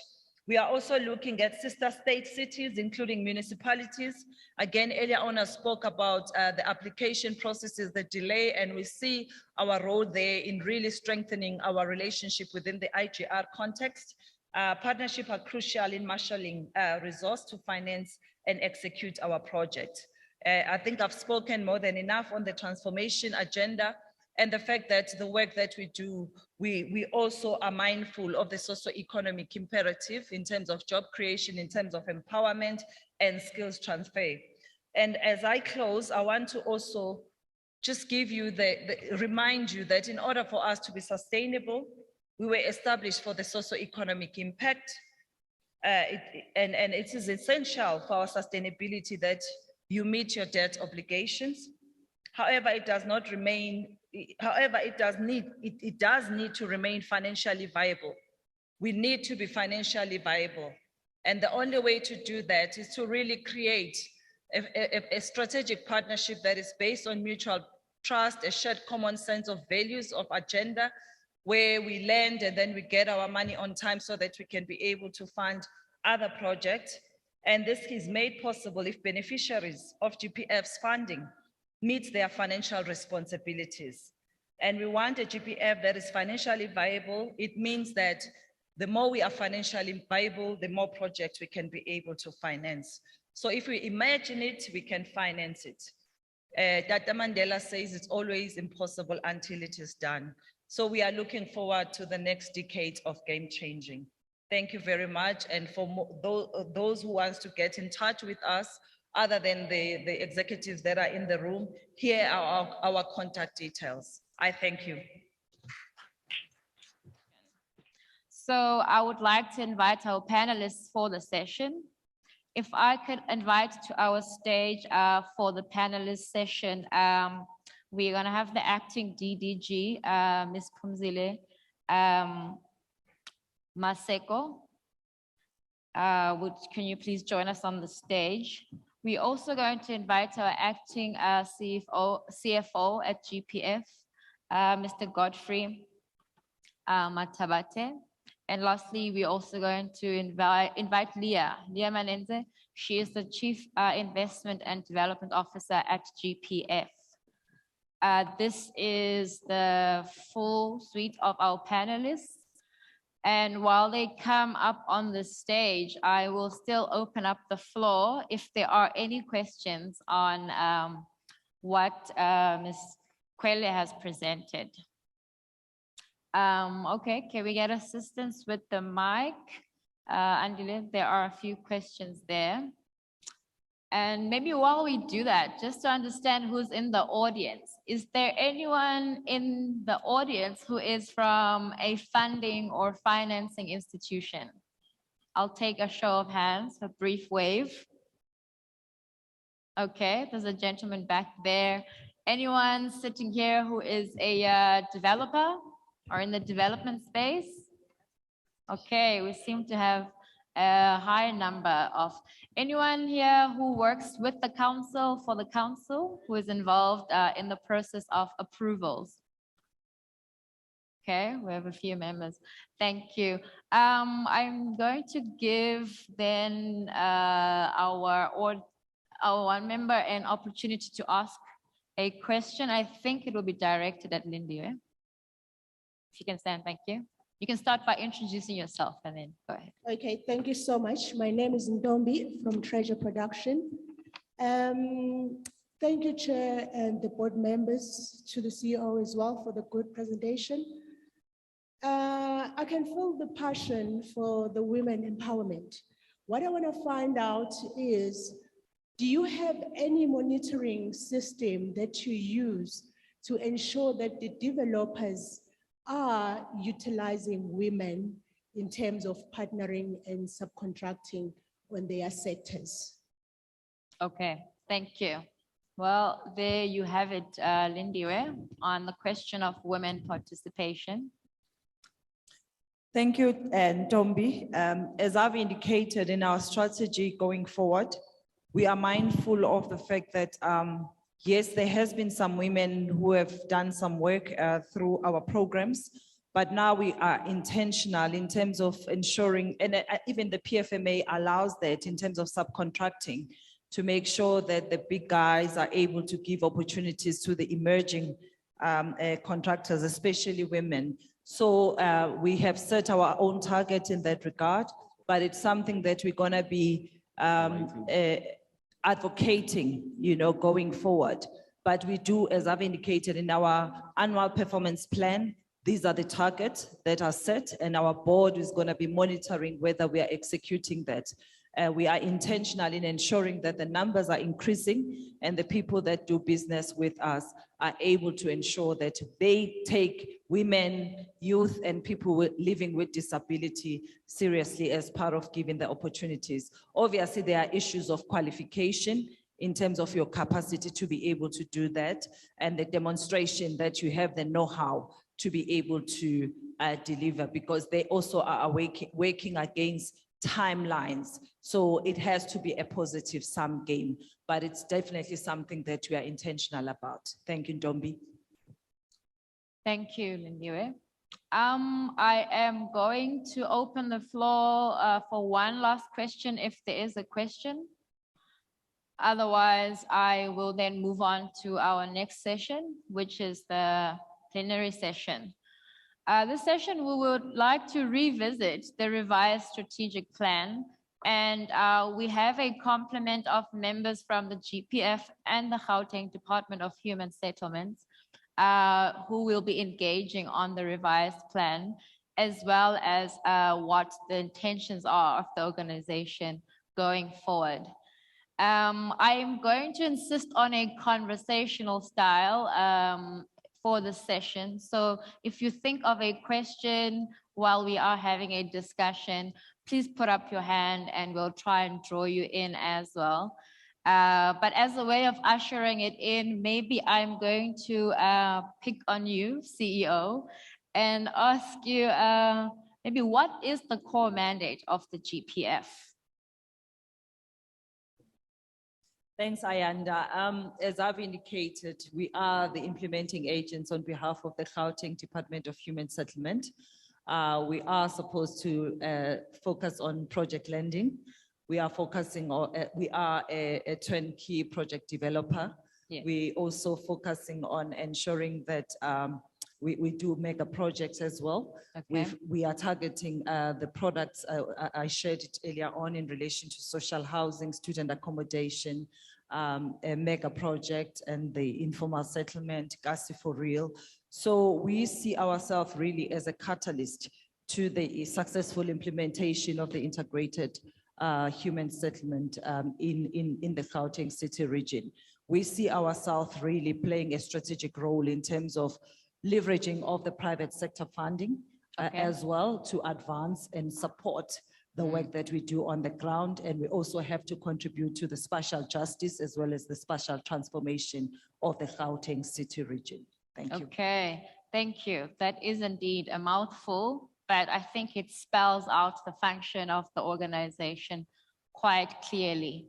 S3: We are also looking at sister state cities, including municipalities. Again, earlier on I spoke about the application processes, the delay, and we see our role there in really strengthening our relationship within the IGR context. Partnerships are crucial in marshalling resource to finance and execute our project. I think I've spoken more than enough on the transformation agenda and the fact that the work that we do, we also are mindful of the socio-economic imperative in terms of job creation, in terms of empowerment and skills transfer. And as I close, I want to also just give you remind you that in order for us to be sustainable, we were established for the socio-economic impact. And it is essential for our sustainability that you meet your debt obligations. However, it does need to remain financially viable. We need to be financially viable. And the only way to do that is to really create a strategic partnership that is based on mutual trust, a shared common sense of values, of agenda, where we lend and then we get our money on time so that we can be able to fund other projects. And this is made possible if beneficiaries of GPF's funding meet their financial responsibilities. And we want a GPF that is financially viable. It means that the more we are financially viable, the more projects we can be able to finance. So if we imagine it, we can finance it. Tata Mandela says it's always impossible until it is done. So we are looking forward to the next decade of game changing. Thank you very much. And for those who want to get in touch with us, other than the executives that are in the room, here are our contact details. I thank you.
S1: So I would like to invite our panelists for the session. If I could invite to our stage for the panelist session, we're gonna have the acting DDG, Ms. Phumzile Maseko. Can you please join us on the stage? We're also going to invite our acting CFO at GPF, Mr. Godfrey Mathabathe. And lastly, we're also going to invite Leah Manenzhe. She is the Chief Investment and Development Officer at GPF. This is the full suite of our panelists. And while they come up on the stage, I will still open up the floor if there are any questions on what Ms. Kwele has presented. Okay, can we get assistance with the mic? Andile, there are a few questions there. And maybe while we do that, just to understand who's in the audience, is there anyone in the audience who is from a funding or financing institution? I'll take a show of hands, a brief wave. Okay, there's a gentleman back there. Anyone sitting here who is a developer or in the development space? Okay, we seem to have a high number of. Anyone here who works with the council, for the council, who is involved in the process of approvals? Okay, we have a few members. Thank you. I'm going to give then our one member an opportunity to ask a question. I think it will be directed at Lindiwe. If you can stand, thank you. You can start by introducing yourself and then go ahead.
S4: Okay, thank you so much. My name is Ndombi from Treasure Production. Thank you, Chair, and the board members, to the CEO as well for the good presentation. I can feel the passion for the women empowerment. What I want to find out is, do you have any monitoring system that you use to ensure that the developers are utilizing women in terms of partnering and subcontracting on their sectors?
S1: Okay, thank you. Well, there you have it, Lindiwe, on the question of women participation.
S3: Thank you, Ntombi. As I've indicated in our strategy going forward, we are mindful of the fact that yes, there has been some women who have done some work through our programs, but now we are intentional in terms of ensuring, and even the PFMA allows that in terms of subcontracting, to make sure that the big guys are able to give opportunities to the emerging contractors, especially women. So we have set our own target in that regard, but it's something that we're gonna be advocating, going forward. But we do, as I've indicated in our annual performance plan, these are the targets that are set, and our board is going to be monitoring whether we are executing that. We are intentional in ensuring that the numbers are increasing and the people that do business with us are able to ensure that they take women, youth, and people living with disability seriously as part of giving the opportunities. Obviously, there are issues of qualification in terms of your capacity to be able to do that, and the demonstration that you have the know-how to be able to deliver, because they also are working against timelines. So it has to be a positive sum game, but it's definitely something that we are intentional about. Thank you, Ndombi.
S1: Thank you, Lindiwe. I am going to open the floor for one last question, if there is a question. Otherwise, I will then move on to our next session, which is the plenary session. This session, we would like to revisit the revised strategic plan, and we have a complement of members from the GPF and the Gauteng Department of Human Settlements who will be engaging on the revised plan, as well as what the intentions are of the organization going forward. I'm going to insist on a conversational style for the session. So if you think of a question while we are having a discussion, please put up your hand and we'll try and draw you in as well. But as a way of ushering it in, maybe I'm going to pick on you, CEO, and ask you maybe what is the core mandate of the GPF?
S5: Thanks, Ayanda. As I've indicated, we are the implementing agents on behalf of the Gauteng Department of Human Settlement. We are supposed to focus on project lending. We are focusing on, we are a turnkey project developer.
S1: Yeah.
S5: We also focusing on ensuring that we do mega projects as well.
S1: Okay.
S5: We are targeting the products I shared it earlier on in relation to social housing, student accommodation, a mega project, and the informal settlement, Kasi for real. So we see ourselves really as a catalyst to the successful implementation of the integrated human settlement in the Gauteng city region. We see ourselves really playing a strategic role in terms of leveraging of the private sector funding
S1: Okay.
S5: as well to advance and support the work that we do on the ground. And we also have to contribute to the spatial justice as well as the spatial transformation of the Gauteng city region. Thank you.
S1: Okay, thank you. That is indeed a mouthful, but I think it spells out the function of the organization quite clearly.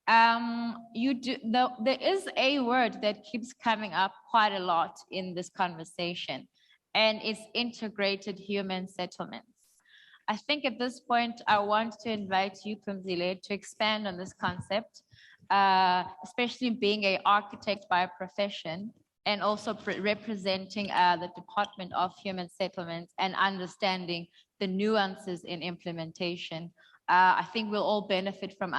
S1: There is a word that keeps coming up quite a lot in this conversation, and it's integrated human settlements. I think at this point, I want to invite you, Phumzile, to expand on this concept, especially being an architect by profession and also representing the Department of Human Settlements and understanding the nuances in implementation. I think we'll all benefit from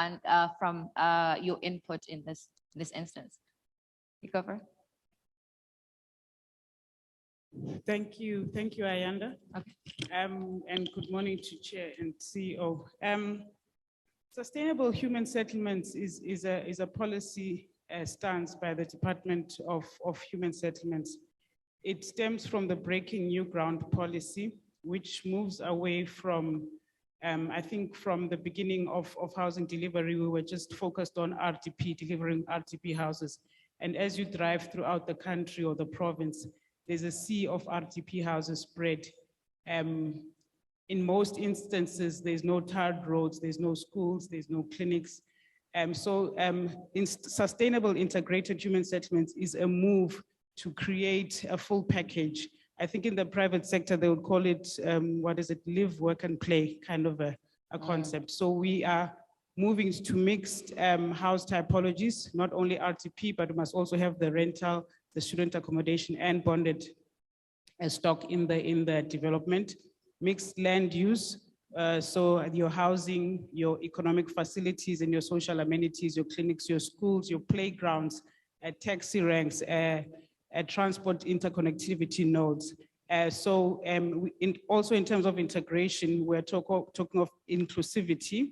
S1: your input in this instance. You go first.
S6: Thank you, Ayanda.
S1: Okay.
S6: And good morning to Chair and CEO. Sustainable human settlements is a policy stance by the Department of Human Settlements. It stems from the Breaking New Ground policy, which moves away from, I think from the beginning of housing delivery, we were just focused on RDP, delivering RDP houses. And as you drive throughout the country or the province, there's a sea of RDP houses spread. In most instances, there's no tarred roads, there's no schools, there's no clinics. Sustainable integrated human settlements is a move to create a full package. I think in the private sector, they would call it, live, work and play kind of a concept. So we are moving to mixed house typologies, not only RTP, but we must also have the rental, the student accommodation and bonded stock in the development. Mixed land use, so your housing, your economic facilities and your social amenities, your clinics, your schools, your playgrounds, taxi ranks, transport interconnectivity nodes. Also in terms of integration, we're talking of inclusivity,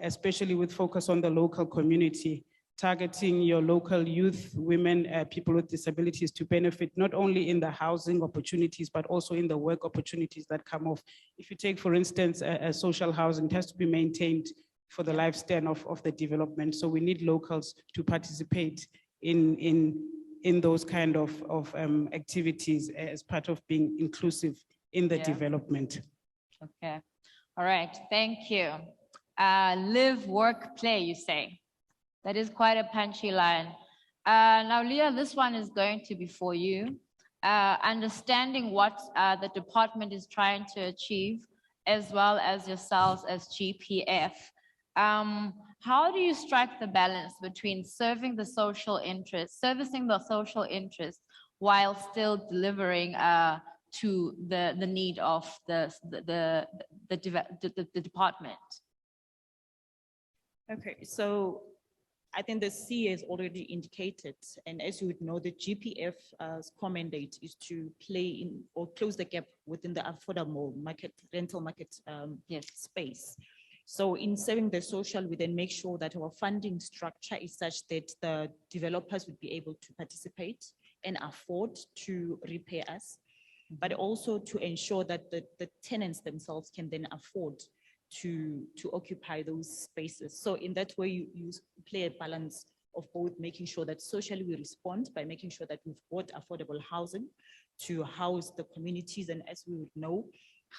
S6: especially with focus on the local community, targeting your local youth, women, people with disabilities to benefit not only in the housing opportunities, but also in the work opportunities that come off. If you take, for instance, a social housing, it has to be maintained for the lifespan of the development. So we need locals to participate in those kind of activities as part of being inclusive in the development.
S1: Okay, all right, thank you. Live, work, play, you say. That is quite a punchy line. Now, Leah, this one is going to be for you. Understanding what the department is trying to achieve, as well as yourselves as GPF. How do you strike the balance between servicing the social interest, while still delivering to the need of the department?
S7: Okay, so I think the C is already indicated, and as you would know, the GPF's core mandate is to play in or close the gap within the affordable market, rental market space. So in serving the social, we then make sure that our funding structure is such that the developers would be able to participate and afford to repay us, but also to ensure that the tenants themselves can then afford to occupy those spaces. So in that way, you play a balance of both, making sure that socially we respond by making sure that we've got affordable housing to house the communities. And as we would know,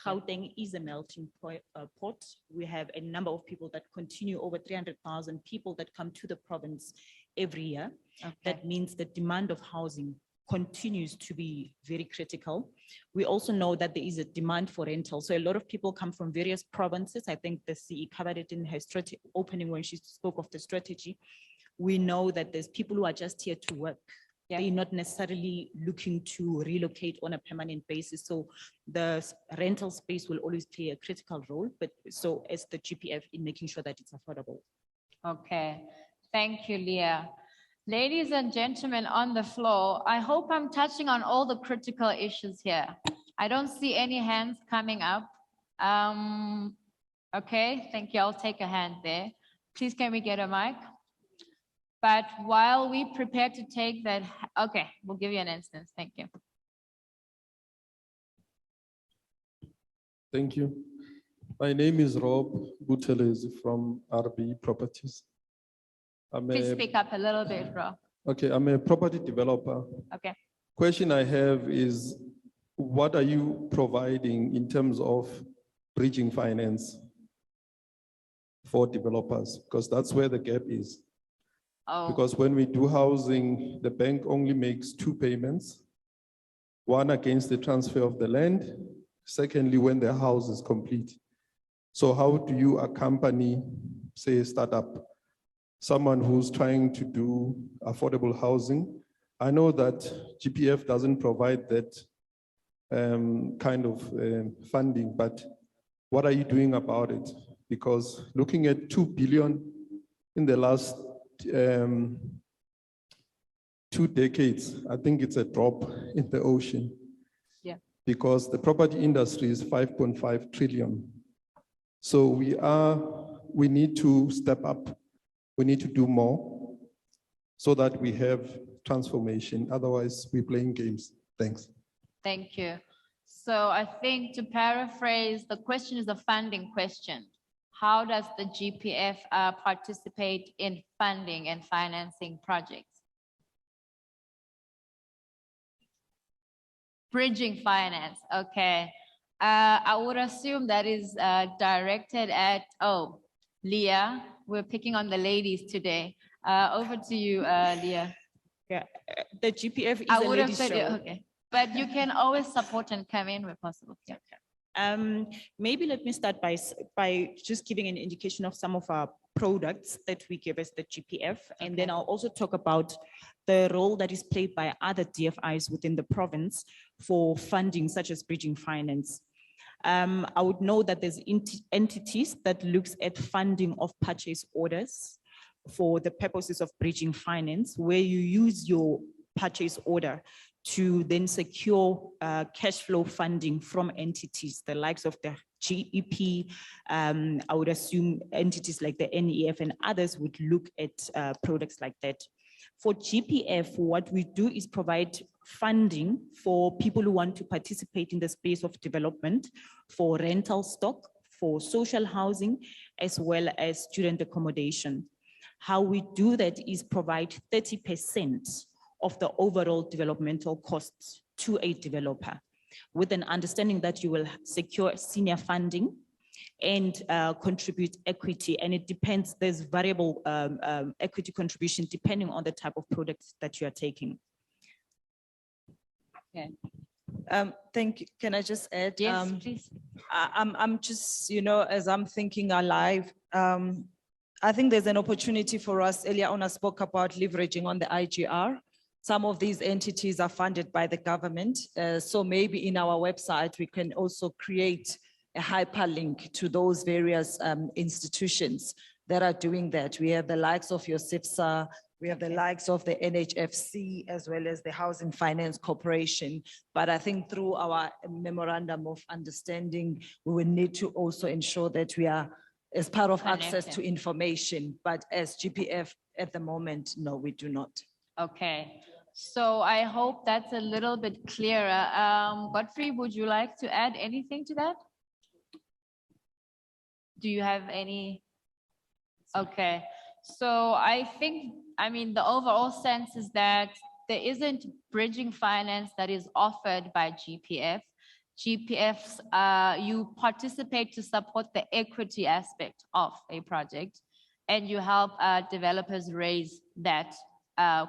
S7: Gauteng is a melting pot. We have a number of people that continue, over 300,000 people that come to the province every year.
S1: Okay.
S7: That means the demand of housing continues to be very critical. We also know that there is a demand for rental. So a lot of people come from various provinces. I think the CE covered it in her opening when she spoke of the strategy. We know that there's people who are just here to work.
S1: Yeah.
S7: They're not necessarily looking to relocate on a permanent basis. So the rental space will always play a critical role, but so as the GPF in making sure that it's affordable.
S1: Okay, thank you, Leah. Ladies and gentlemen on the floor, I hope I'm touching on all the critical issues here. I don't see any hands coming up. Okay, thank you. I'll take a hand there. Please, can we get a mic? But while we prepare to take that, okay, we'll give you an instance. Thank you.
S8: Thank you. My name is Rob Buthelezi from RB Properties.
S1: Please speak up a little bit, Rob.
S8: Okay, I'm a property developer.
S1: Okay.
S8: Question I have is, what are you providing in terms of bridging finance for developers? Because that's where the gap is.
S1: Oh.
S8: Because when we do housing, the bank only makes two payments. One against the transfer of the land. Secondly, when the house is complete. So how do you accompany, say, a startup, someone who's trying to do affordable housing? I know that GPF doesn't provide that kind of funding, but what are you doing about it? Because looking at 2 billion in the last 2 decades, I think it's a drop in the ocean.
S1: Yeah.
S8: Because the property industry is 5.5 trillion. So we need to step up. We need to do more so that we have transformation. Otherwise, we're playing games. Thanks.
S1: Thank you. So I think, to paraphrase, the question is a funding question. How does the GPF participate in funding and financing projects? Bridging finance, okay. I would assume that is directed at, oh, Leah. We're picking on the ladies today. Over to you, Leah.
S7: Yeah, the GPF is
S1: I
S7: a
S1: would have
S7: ladies'
S1: said,
S7: show.
S1: okay. But you can always support and come in where possible. Yeah.
S7: Maybe let me start by just giving an indication of some of our products that we give as the GPF, and then I'll also talk about the role that is played by other DFIs within the province for funding such as bridging finance. I would know that there's entities that looks at funding of purchase orders for the purposes of bridging finance, where you use your purchase order to then secure cash flow funding from entities, the likes of the GEP. I would assume entities like the NEF and others would look at products like that. For GPF, what we do is provide funding for people who want to participate in the space of development, for rental stock, for social housing, as well as student accommodation. How we do that is provide 30% of the overall developmental costs to a developer, with an understanding that you will secure senior funding and contribute equity. And it depends, there's variable equity contribution depending on the type of products that you are taking.
S1: Okay.
S5: Thank you. Can I just add?
S1: Yes, please.
S5: I'm just, as I'm thinking alive, I think there's an opportunity for us. Earlier on, I spoke about leveraging on the IGR. Some of these entities are funded by the government. So maybe in our website, we can also create a hyperlink to those various institutions that are doing that. We have the likes of your SIFSA, we have the likes of the NHFC, as well as the Housing Finance Corporation. But I think through our memorandum of understanding, we will need to also ensure that we are as part of access to
S1: Connected.
S5: information, but as GPF at the moment, no, we do not.
S1: Okay, so I hope that's a little bit clearer. Godfrey, would you like to add anything to that? Do you have any? Okay, so I think, I mean, the overall sense is that there isn't bridging finance that is offered by GPF. GPFs, you participate to support the equity aspect of a project, and you help developers raise that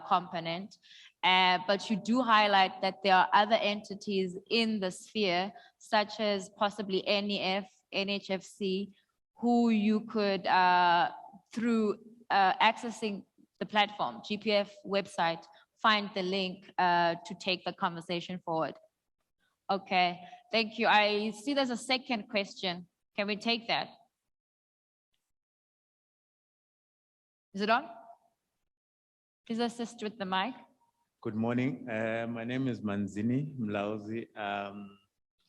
S1: component. But you do highlight that there are other entities in the sphere, such as possibly NEF, NHFC, who you could, through accessing the platform, GPF website, find the link to take the conversation forward. Okay, thank you. I see there's a second question. Can we take that? Is it on? Please assist with the mic.
S9: Good morning. My name is Manzini Mlauzi.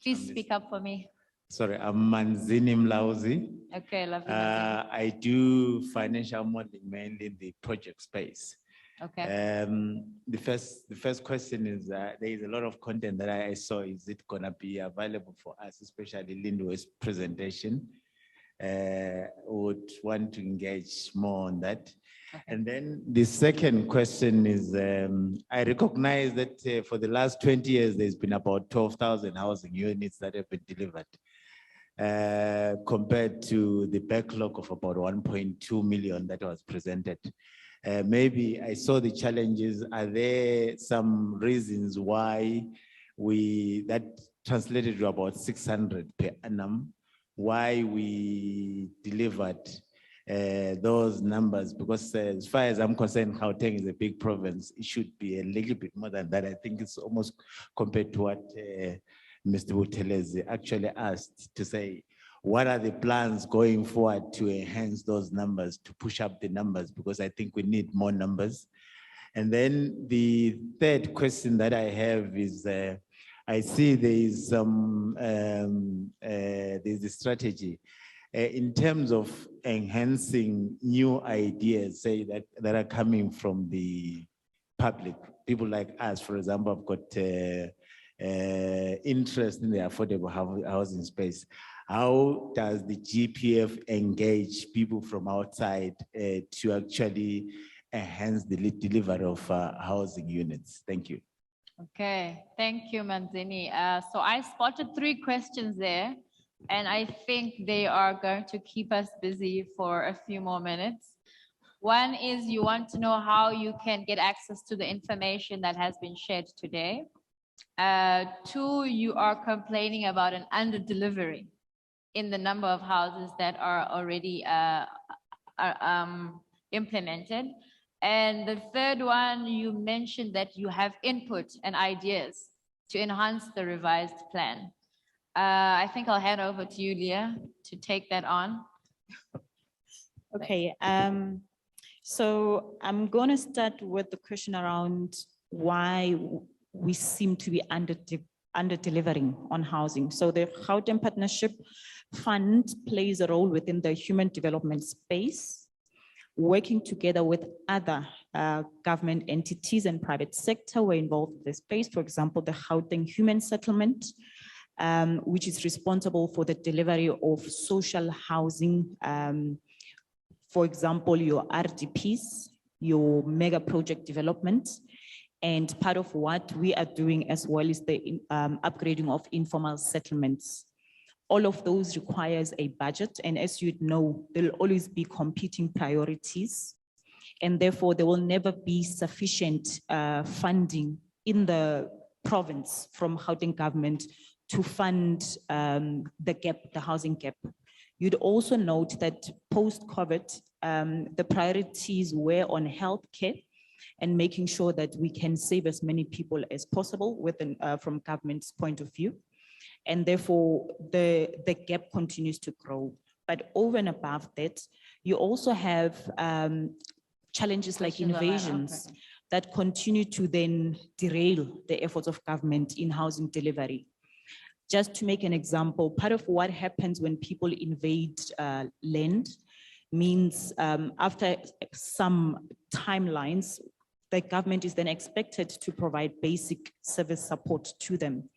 S1: Please speak up for me.
S9: Sorry, I'm Manzini Mlauzi.
S1: Okay, lovely. Manzini.
S9: I do financial modeling mainly in the project space.
S1: Okay.
S9: The first question is, there is a lot of content that I saw. Is it gonna be available for us, especially Lindiwe's presentation? Would want to engage more on that.
S1: Okay.
S9: And then the second question is, I recognize that for the last 20 years, there's been about 12,000 housing units that have been delivered, compared to the backlog of about 1.2 million that was presented. Maybe I saw the challenges. Are there some reasons why that translated to about 600 per annum, why we delivered those numbers? Because as far as I'm concerned, Gauteng is a big province. It should be a little bit more than that. I think it's almost compared to what Mr. Buthelezi actually asked, to say, what are the plans going forward to enhance those numbers, to push up the numbers? Because I think we need more numbers. And then the third question that I have is, I see there is some, there's a strategy in terms of enhancing new ideas, say that are coming from the public. People like us, for example, have got interest in the affordable housing space. How does the GPF engage people from outside to actually enhance the delivery of housing units? Thank you.
S1: Okay, thank you, Manzini. So I spotted 3 questions there, and I think they are going to keep us busy for a few more minutes. One is, you want to know how you can get access to the information that has been shared today. 2, you are complaining about an under-delivery in the number of houses that are already implemented. And the third one, you mentioned that you have input and ideas to enhance the revised plan. I think I'll hand over to you, Leah, to take that on.
S7: Okay, so I'm gonna start with the question around why we seem to be under delivering on housing. So the Gauteng Partnership Fund plays a role within the human development space, working together with other government entities and private sector were involved in this space. For example, the Gauteng Human Settlement, which is responsible for the delivery of social housing. For example, your RDPs, your mega project development. And part of what we are doing as well is the upgrading of informal settlements. All of those requires a budget. And as you know, there'll always be competing priorities. And therefore, there will never be sufficient funding in the province from Gauteng government to fund the gap, the housing gap. You'd also note that post-COVID, the priorities were on healthcare and making sure that we can save as many people as possible within, from government's point of view. And therefore, the gap continues to grow. But over and above that, you also have challenges like invasions that continue to then derail the efforts of government in housing delivery. Just to make an example, part of what happens when people invade land means after some timelines, the government is then expected to provide basic service support to them.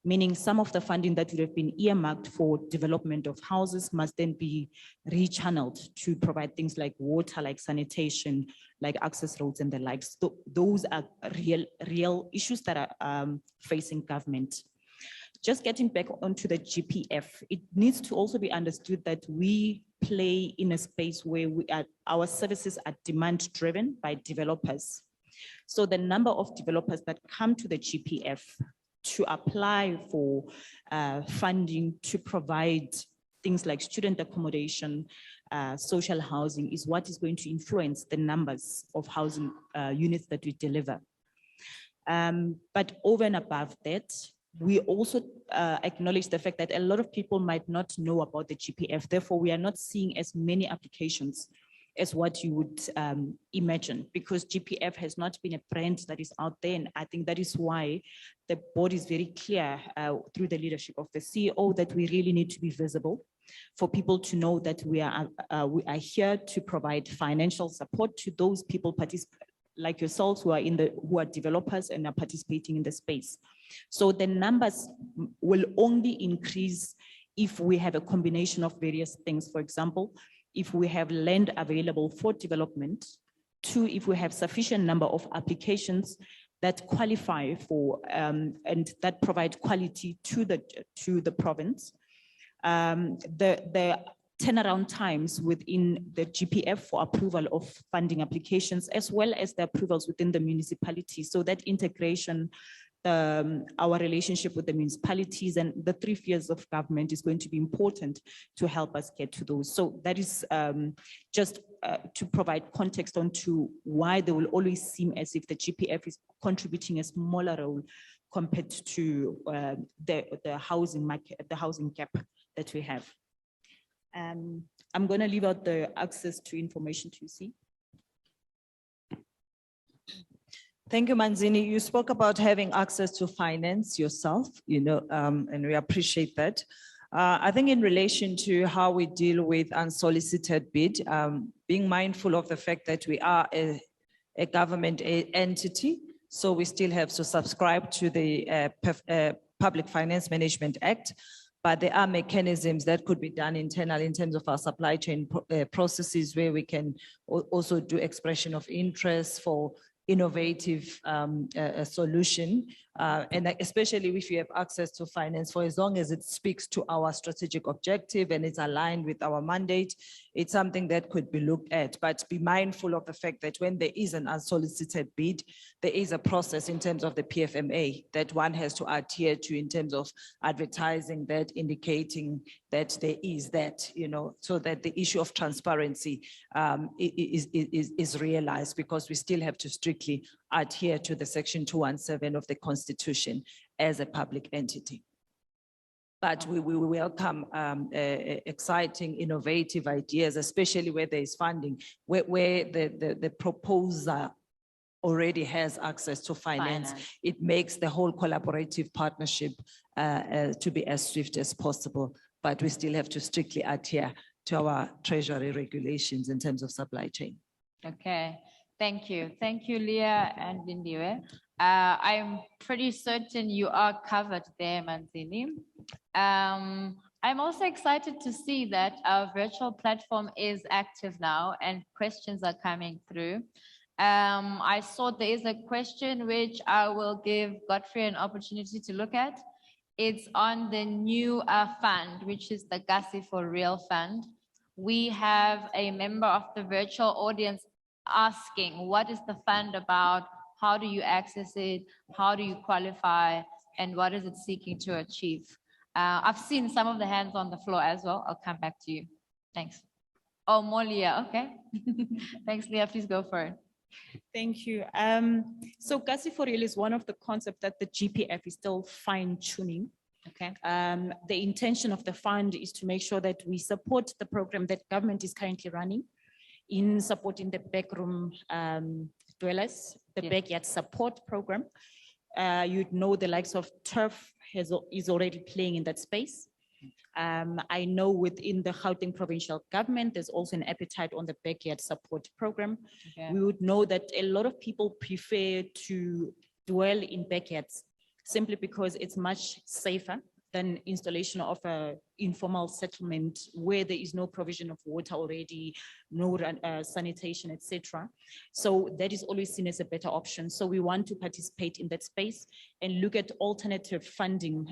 S7: Meaning some of the funding that would have been earmarked for development of houses must then be rechanneled to provide things like water, like sanitation, like access roads and the likes. So those are real issues that are facing government. Just getting back onto the GPF, it needs to also be understood that we play in a space where our services are demand driven by developers. So the number of developers that come to the GPF to apply for funding to provide things like student accommodation, social housing is what is going to influence the numbers of housing units that we deliver. But over and above that, we also acknowledge the fact that a lot of people might not know about the GPF. Therefore, we are not seeing as many applications as what you would imagine, because GPF has not been a brand that is out there. And I think that is why the board is very clear through the leadership of the CEO that we really need to be visible for people to know that we are here to provide financial support to those people like yourselves who are developers and are participating in the space. So the numbers will only increase if we have a combination of various things. For example, if we have land available for development. 2, if we have sufficient number of applications that qualify for and that provide quality to the province. The turnaround times within the GPF for approval of funding applications, as well as the approvals within the municipality. So that integration, our relationship with the municipalities and the 3 spheres of government is going to be important to help us get to those. So that is just to provide context onto why they will always seem as if the GPF is contributing a smaller role compared to the housing market, the housing gap that we have. I'm going to leave out the access to information to see.
S3: Thank you, Manzini. You spoke about having access to finance yourself, and we appreciate that. I think in relation to how we deal with unsolicited bid, being mindful of the fact that we are a government entity, so we still have to subscribe to the Public Finance Management Act, but there are mechanisms that could be done internally in terms of our supply chain processes where we can also do expression of interest for innovative solution, and especially if you have access to finance, for as long as it speaks to our strategic objective and it's aligned with our mandate, it's something that could be looked at. But be mindful of the fact that when there is an unsolicited bid, there is a process in terms of the PFMA that one has to adhere to in terms of advertising that, indicating that there is that, so that the issue of transparency is realized, because we still have to strictly adhere to the Section 217 of the Constitution as a public entity. But we welcome exciting, innovative ideas, especially where there is funding, where the proposer already has access to finance. It makes the whole collaborative partnership to be as swift as possible. But we still have to strictly adhere to our treasury regulations in terms of supply chain.
S1: Okay, thank you. Thank you, Leah and Lindiwe. I'm pretty certain you are covered there, Manzini. I'm also excited to see that our virtual platform is active now and questions are coming through. I saw there is a question which I will give Godfrey an opportunity to look at. It's on the new fund, which is the Gasi for Real Fund. We have a member of the virtual audience asking, what is the fund about? How do you access it? How do you qualify? And what is it seeking to achieve? I've seen some of the hands on the floor as well. I'll come back to you. Thanks. Oh, more Leah, okay. Thanks, Leah, please go for it.
S7: Thank you. So Gasi for Real is one of the concepts that the GPF is still fine tuning. Okay. The intention of the fund is to make sure that we support the program that government is currently running in supporting the backroom dwellers, the backyard support program. You'd know the likes of Turf is already playing in that space. I know within the Gauteng provincial government, there's also an appetite on the backyard support program.
S1: Okay.
S7: We would know that a lot of people prefer to dwell in backyards simply because it's much safer than installation of a informal settlement where there is no provision of water already, no sanitation, etc. So that is always seen as a better option. So we want to participate in that space and look at alternative funding,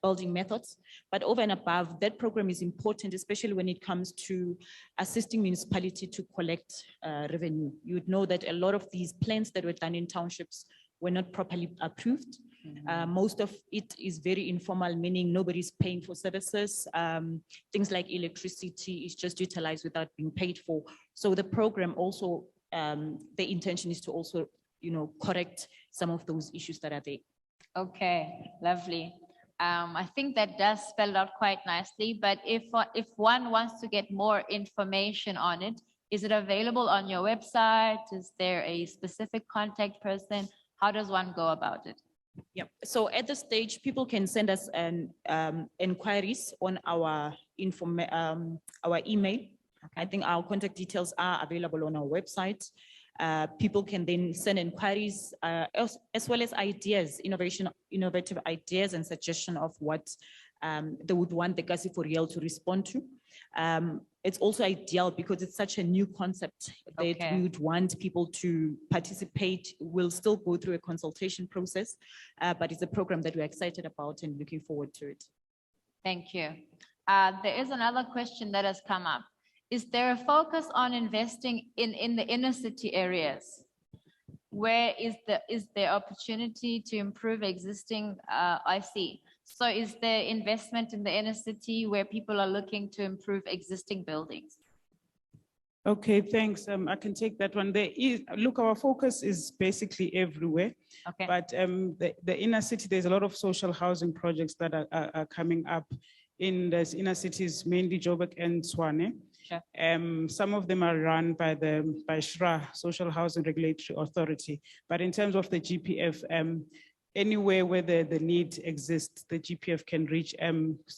S7: building methods. But over and above, that program is important, especially when it comes to assisting municipality to collect revenue. You would know that a lot of these plans that were done in townships were not properly approved. Most of it is very informal, meaning nobody's paying for services. Things like electricity is just utilized without being paid for. So the program also, the intention is to also, correct some of those issues that are there.
S1: Okay, lovely. I think that does spell it out quite nicely, but if one wants to get more information on it, is it available on your website? Is there a specific contact person? How does one go about it?
S7: Yep. So at this stage, people can send us an inquiries on our email. I think our contact details are available on our website. People can then send inquiries as well as ideas, innovative ideas and suggestion of what they would want the Kasi for Real to respond to. It's also ideal because it's such a new concept that
S1: Okay.
S7: we would want people to participate. We'll still go through a consultation process, but it's a program that we're excited about and looking forward to it.
S1: Thank you. There is another question that has come up. Is there a focus on investing in the inner city areas? Where is there opportunity to improve existing, I see. So is there investment in the inner city where people are looking to improve existing buildings?
S6: Okay, thanks. I can take that one. Look, our focus is basically everywhere.
S1: Okay.
S6: But the inner city, there's a lot of social housing projects that are coming up in the inner cities, mainly Joburg and Tshwane.
S1: Sure.
S6: Some of them are run by SHRA, Social Housing Regulatory Authority. But in terms of the GPF, anywhere where the need exists, the GPF can reach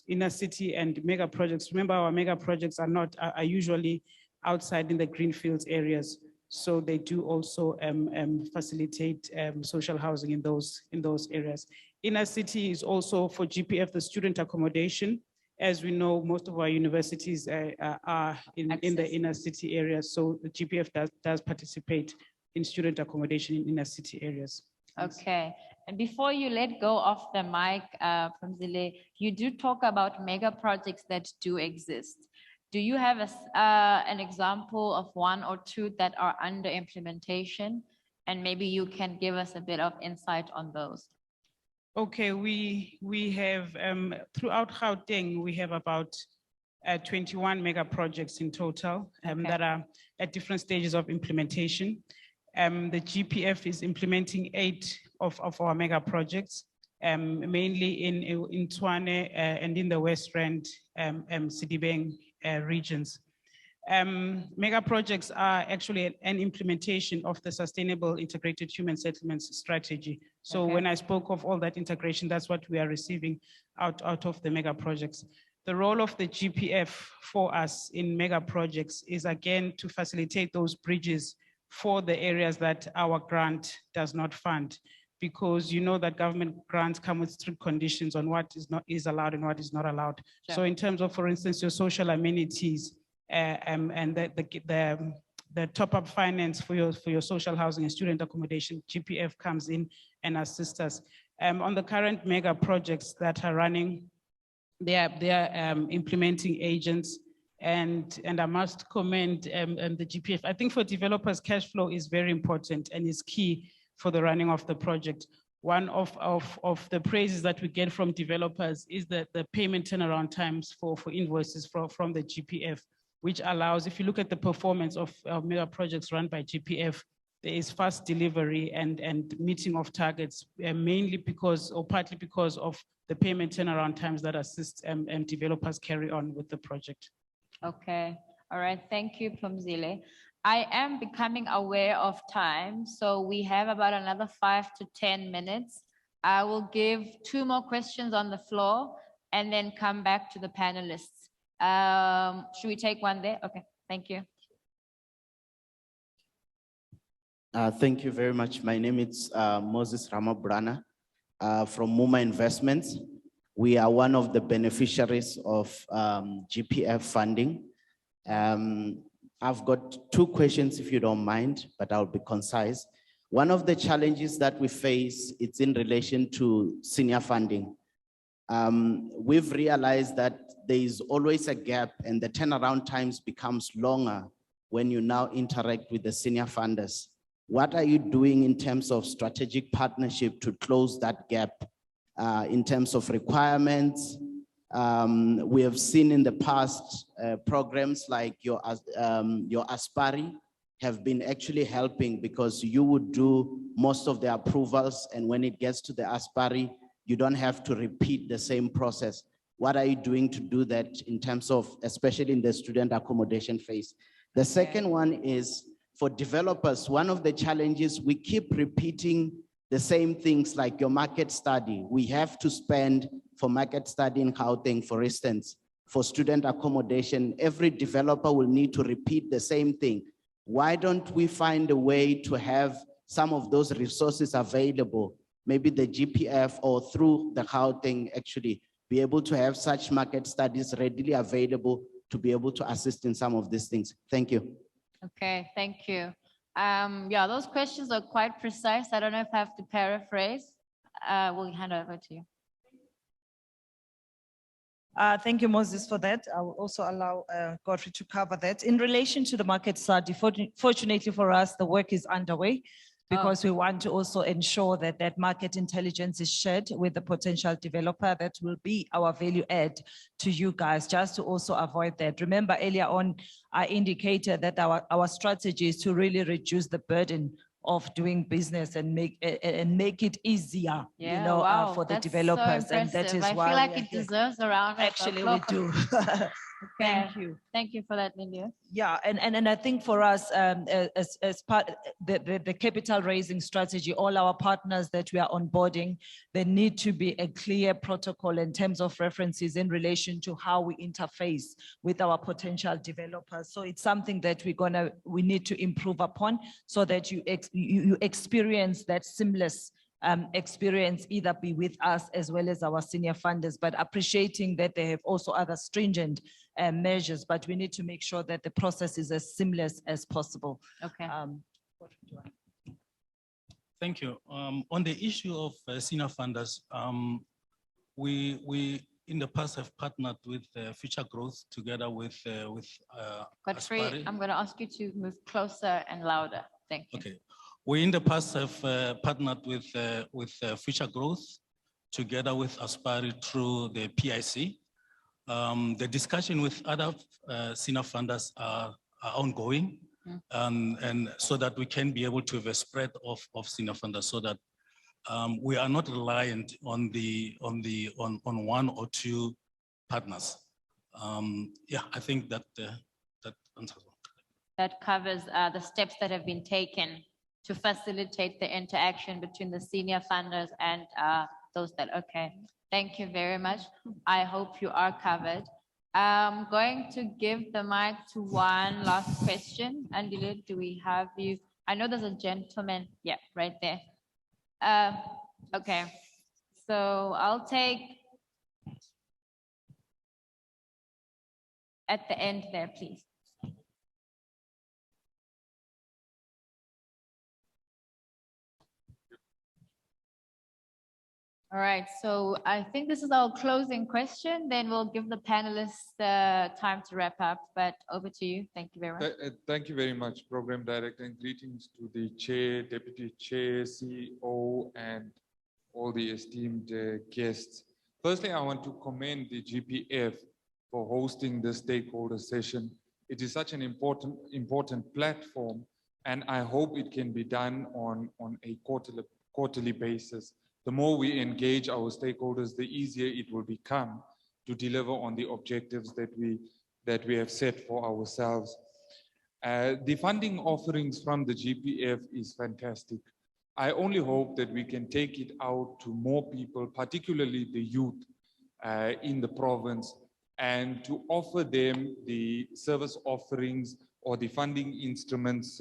S6: inner city and mega projects. Remember, our mega projects are usually outside in the greenfields areas. So they do also facilitate social housing in those areas. Inner city is also for GPF, the student accommodation. As we know, most of our universities are in the inner city areas. So the GPF does participate in student accommodation in inner city areas.
S1: Okay. And before you let go of the mic, Phumzile, you do talk about mega projects that do exist. Do you have an example of one or two that are under implementation? And maybe you can give us a bit of insight on those.
S6: Okay, we have, throughout Gauteng, we have about 21 mega projects in total that are at different stages of implementation. The GPF is implementing 8 of our mega projects, mainly in Tshwane and in the West Rand, Sidibeng regions. Mega projects are actually an implementation of the Sustainable Integrated Human Settlements Strategy. So when I spoke of all that integration, that's what we are receiving out of the mega projects. The role of the GPF for us in mega projects is again to facilitate those bridges for the areas that our grant does not fund, because you know that government grants come with strict conditions on what is allowed and what is not allowed.
S1: Sure.
S6: So in terms of, for instance, your social amenities, and the top-up finance for your social housing and student accommodation, GPF comes in and assists us. On the current mega projects that are running, they are implementing agents, and I must commend the GPF. I think for developers, cash flow is very important and is key for the running of the project. One of the praises that we get from developers is the payment turnaround times for invoices from the GPF, which allows, if you look at the performance of mega projects run by GPF, there is fast delivery and meeting of targets, mainly because, or partly because of the payment turnaround times that assist developers carry on with the project.
S1: Okay, all right, thank you, Phumzile. I am becoming aware of time, so we have about another 5 to 10 minutes. I will give 2 more questions on the floor and then come back to the panelists. Should we take one there? Okay, thank you.
S10: Thank you very much. My name is Moses Ramabrana from Muma Investments. We are one of the beneficiaries of GPF funding. I've got 2 questions if you don't mind, but I'll be concise. One of the challenges that we face, it's in relation to senior funding. We've realized that there is always a gap and the turnaround times becomes longer when you now interact with the senior funders. What are you doing in terms of strategic partnership to close that gap in terms of requirements? We have seen in the past programs like your Aspari have been actually helping because you would do most of the approvals, and when it gets to the Aspari, you don't have to repeat the same process. What are you doing to do that in terms of, especially in the student accommodation phase? The second one is for developers. One of the challenges, we keep repeating the same things like your market study. We have to spend for market study in Gauteng, for instance, for student accommodation. Every developer will need to repeat the same thing. Why don't we find a way to have some of those resources available? Maybe the GPF or through the Gauteng actually be able to have such market studies readily available to be able to assist in some of these things. Thank you.
S1: Okay, thank you. Yeah, those questions are quite precise. I don't know if I have to paraphrase. We'll hand over to you.
S3: Thank you, Moses, for that. I will also allow Godfrey to cover that. In relation to the market study, fortunately for us, the work is underway because we want to also ensure that that market intelligence is shared with the potential developer. That will be our value add to you guys, just to also avoid that. Remember earlier on, I indicated that our strategy is to really reduce the burden of doing business and make it easier, for the developers.
S1: So
S3: and that is
S1: I
S3: why
S1: feel like
S3: we are
S1: it
S3: here.
S1: deserves a round of
S3: Actually, we
S1: applause.
S3: do. Thank you.
S1: Thank you for that, Lindiwe.
S3: Yeah, and I think for us, as part the capital raising strategy, all our partners that we are onboarding, there need to be a clear protocol in terms of references in relation to how we interface with our potential developers. So it's something that we need to improve upon so that you experience that seamless experience, either be with us as well as our senior funders, but appreciating that they have also other stringent measures, but we need to make sure that the process is as seamless as possible.
S1: Okay.
S11: Thank you. On the issue of senior funders, we in the past have partnered with Future Growth together with
S1: Godfrey,
S11: Aspari.
S1: I'm going to ask you to move closer and louder. Thank you.
S11: Okay. We in the past have partnered with Future Growth together with Aspari through the PIC. The discussion with other senior funders are ongoing, and so that we can be able to have a spread of senior funders, so that we are not reliant on one or two partners. Yeah, I think that that answers.
S1: That covers the steps that have been taken to facilitate the interaction between the senior funders and those that, okay. Thank you very much. I hope you are covered. I'm going to give the mic to one last question. Andile, do we have you? I know there's a gentleman, yeah, right there. Okay, so I'll take at the end there, please. All right, so I think this is our closing question. Then we'll give the panelists time to wrap up, but over to you. Thank you very much.
S12: Thank you very much, Program Director, and greetings to the Chair, Deputy Chair, CEO, and all the esteemed guests. Firstly, I want to commend the GPF for hosting this stakeholder session. It is such an important platform, and I hope it can be done on a quarterly basis. The more we engage our stakeholders, the easier it will become to deliver on the objectives that we have set for ourselves. The funding offerings from the GPF is fantastic. I only hope that we can take it out to more people, particularly the youth in the province, and to offer them the service offerings or the funding instruments,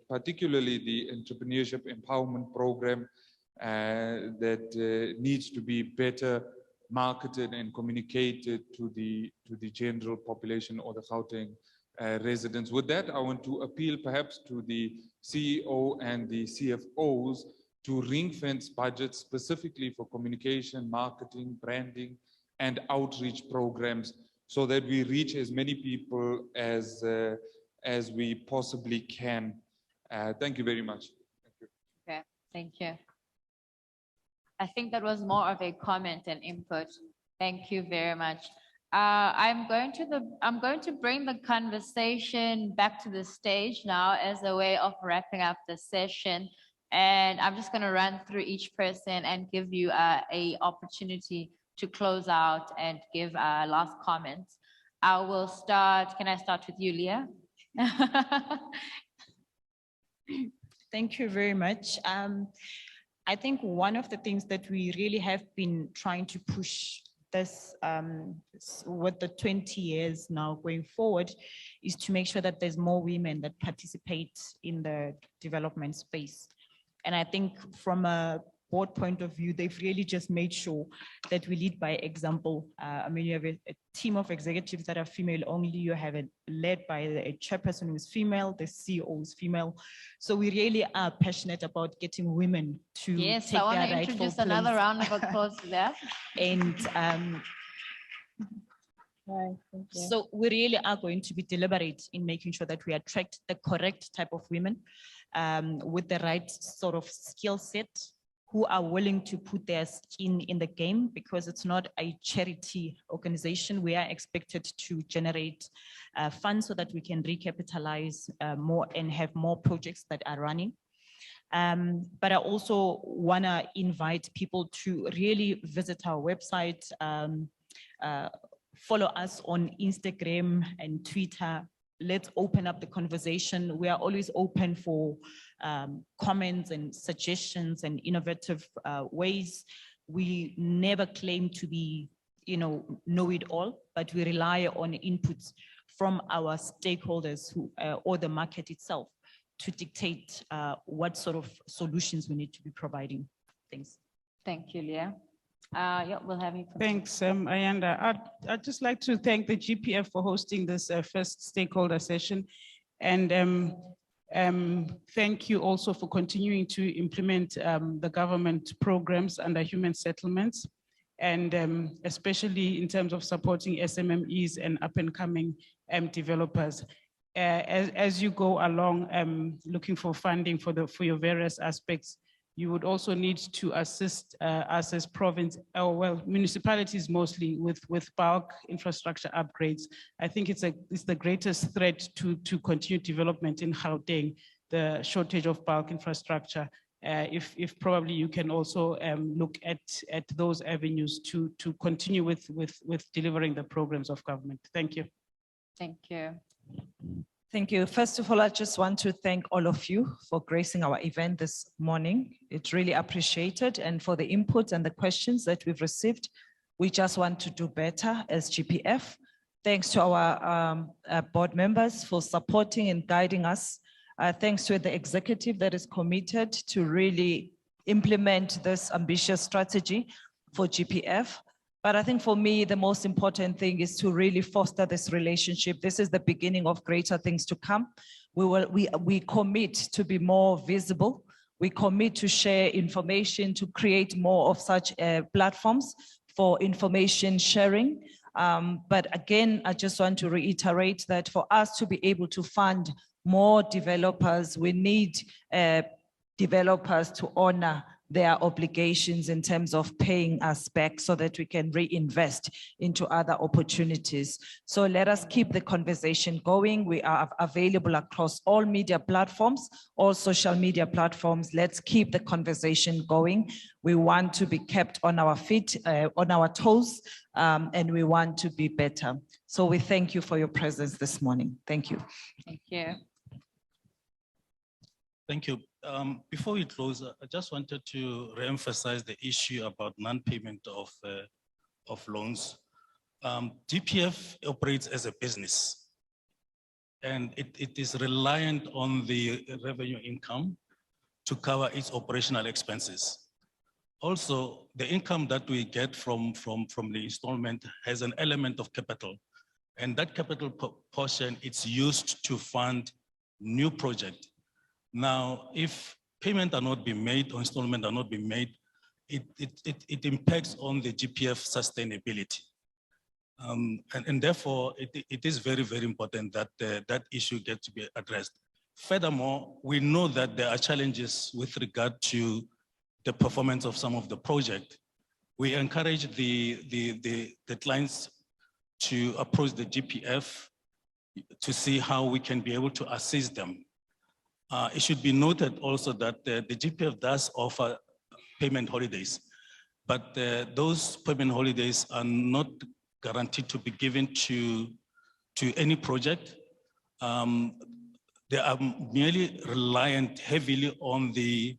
S12: particularly the entrepreneurship empowerment program that needs to be better marketed and communicated to the general population or the Gauteng residents. With that, I want to appeal perhaps to the CEO and the CFOs to ring-fence budgets specifically for communication, marketing, branding, and outreach programs so that we reach as many people as we possibly can. Thank you very much. Thank you.
S1: Okay, thank you. I think that was more of a comment and input. Thank you very much. I'm going to bring the conversation back to the stage now as a way of wrapping up the session. And I'm just going to run through each person and give you a opportunity to close out and give last comments. I will start. Can I start with you, Leah?
S7: Thank you very much. I think one of the things that we really have been trying to push this with the 20 years now going forward is to make sure that there's more women that participate in the development space. And I think from a board point of view, they've really just made sure that we lead by example. I mean, you have a team of executives that are female only. You have it led by a chairperson who is female, the CEO is female. So we really are passionate about getting women to
S1: yes,
S7: take
S1: I want
S7: their
S1: to
S7: rightful
S1: introduce another
S7: place.
S1: round of applause to that.
S7: And so we really are going to be deliberate in making sure that we attract the correct type of women with the right sort of skill set, who are willing to put their skin in the game, because it's not a charity organization. We are expected to generate funds so that we can recapitalize more and have more projects that are running. But I also want to invite people to really visit our website, follow us on Instagram and Twitter. Let's open up the conversation. We are always open for comments and suggestions and innovative ways. We never claim to be, know it all, but we rely on inputs from our stakeholders who, or the market itself to dictate what sort of solutions we need to be providing. Thanks.
S1: Thank you, Leah. Yeah, we'll have you.
S6: Thanks, Ayanda. I'd just like to thank the GPF for hosting this first stakeholder session. And thank you also for continuing to implement the government programs under human settlements, and especially in terms of supporting SMMEs and up and coming developers. As you go along looking for funding for your various aspects, you would also need to assist us as province, or well, municipalities mostly, with bulk infrastructure upgrades. I think it's the greatest threat to continued development in Gauteng, the shortage of bulk infrastructure. If probably you can also look at those avenues to continue with delivering the programs of government. Thank you.
S1: Thank you.
S3: Thank you. First of all, I just want to thank all of you for gracing our event this morning. It's really appreciated, and for the input and the questions that we've received. We just want to do better as GPF. Thanks to our board members for supporting and guiding us. Thanks to the executive that is committed to really implement this ambitious strategy for GPF. But I think for me, the most important thing is to really foster this relationship. This is the beginning of greater things to come. We commit to be more visible. We commit to share information, to create more of such platforms for information sharing. But again, I just want to reiterate that for us to be able to fund more developers, we need developers to honor their obligations in terms of paying us back so that we can reinvest into other opportunities. So let us keep the conversation going. We are available across all media platforms, all social media platforms. Let's keep the conversation going. We want to be kept on our feet, on our toes, and we want to be better. So we thank you for your presence this morning. Thank you.
S1: Thank you.
S11: Thank you. Before we close, I just wanted to reemphasize the issue about non-payment of loans. GPF operates as a business, and it is reliant on the revenue income to cover its operational expenses. Also, the income that we get from the installment has an element of capital, and that capital portion, it's used to fund new project. Now, if payment are not being made or installment are not being made, it impacts on the GPF sustainability. And therefore, it is very, very important that that issue gets to be addressed. Furthermore, we know that there are challenges with regard to the performance of some of the project. We encourage the clients to approach the GPF to see how we can be able to assist them. It should be noted also that the GPF does offer payment holidays, but those payment holidays are not guaranteed to be given to any project. They are merely reliant heavily on the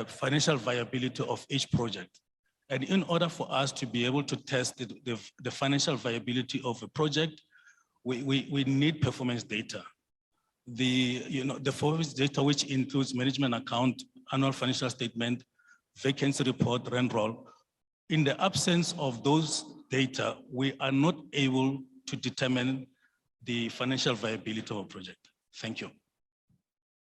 S11: financial viability of each project. And in order for us to be able to test the financial viability of a project, we need performance data. The performance data, which includes management account, annual financial statement, vacancy report, rent roll. In the absence of those data, we are not able to determine the financial viability of a project. Thank you.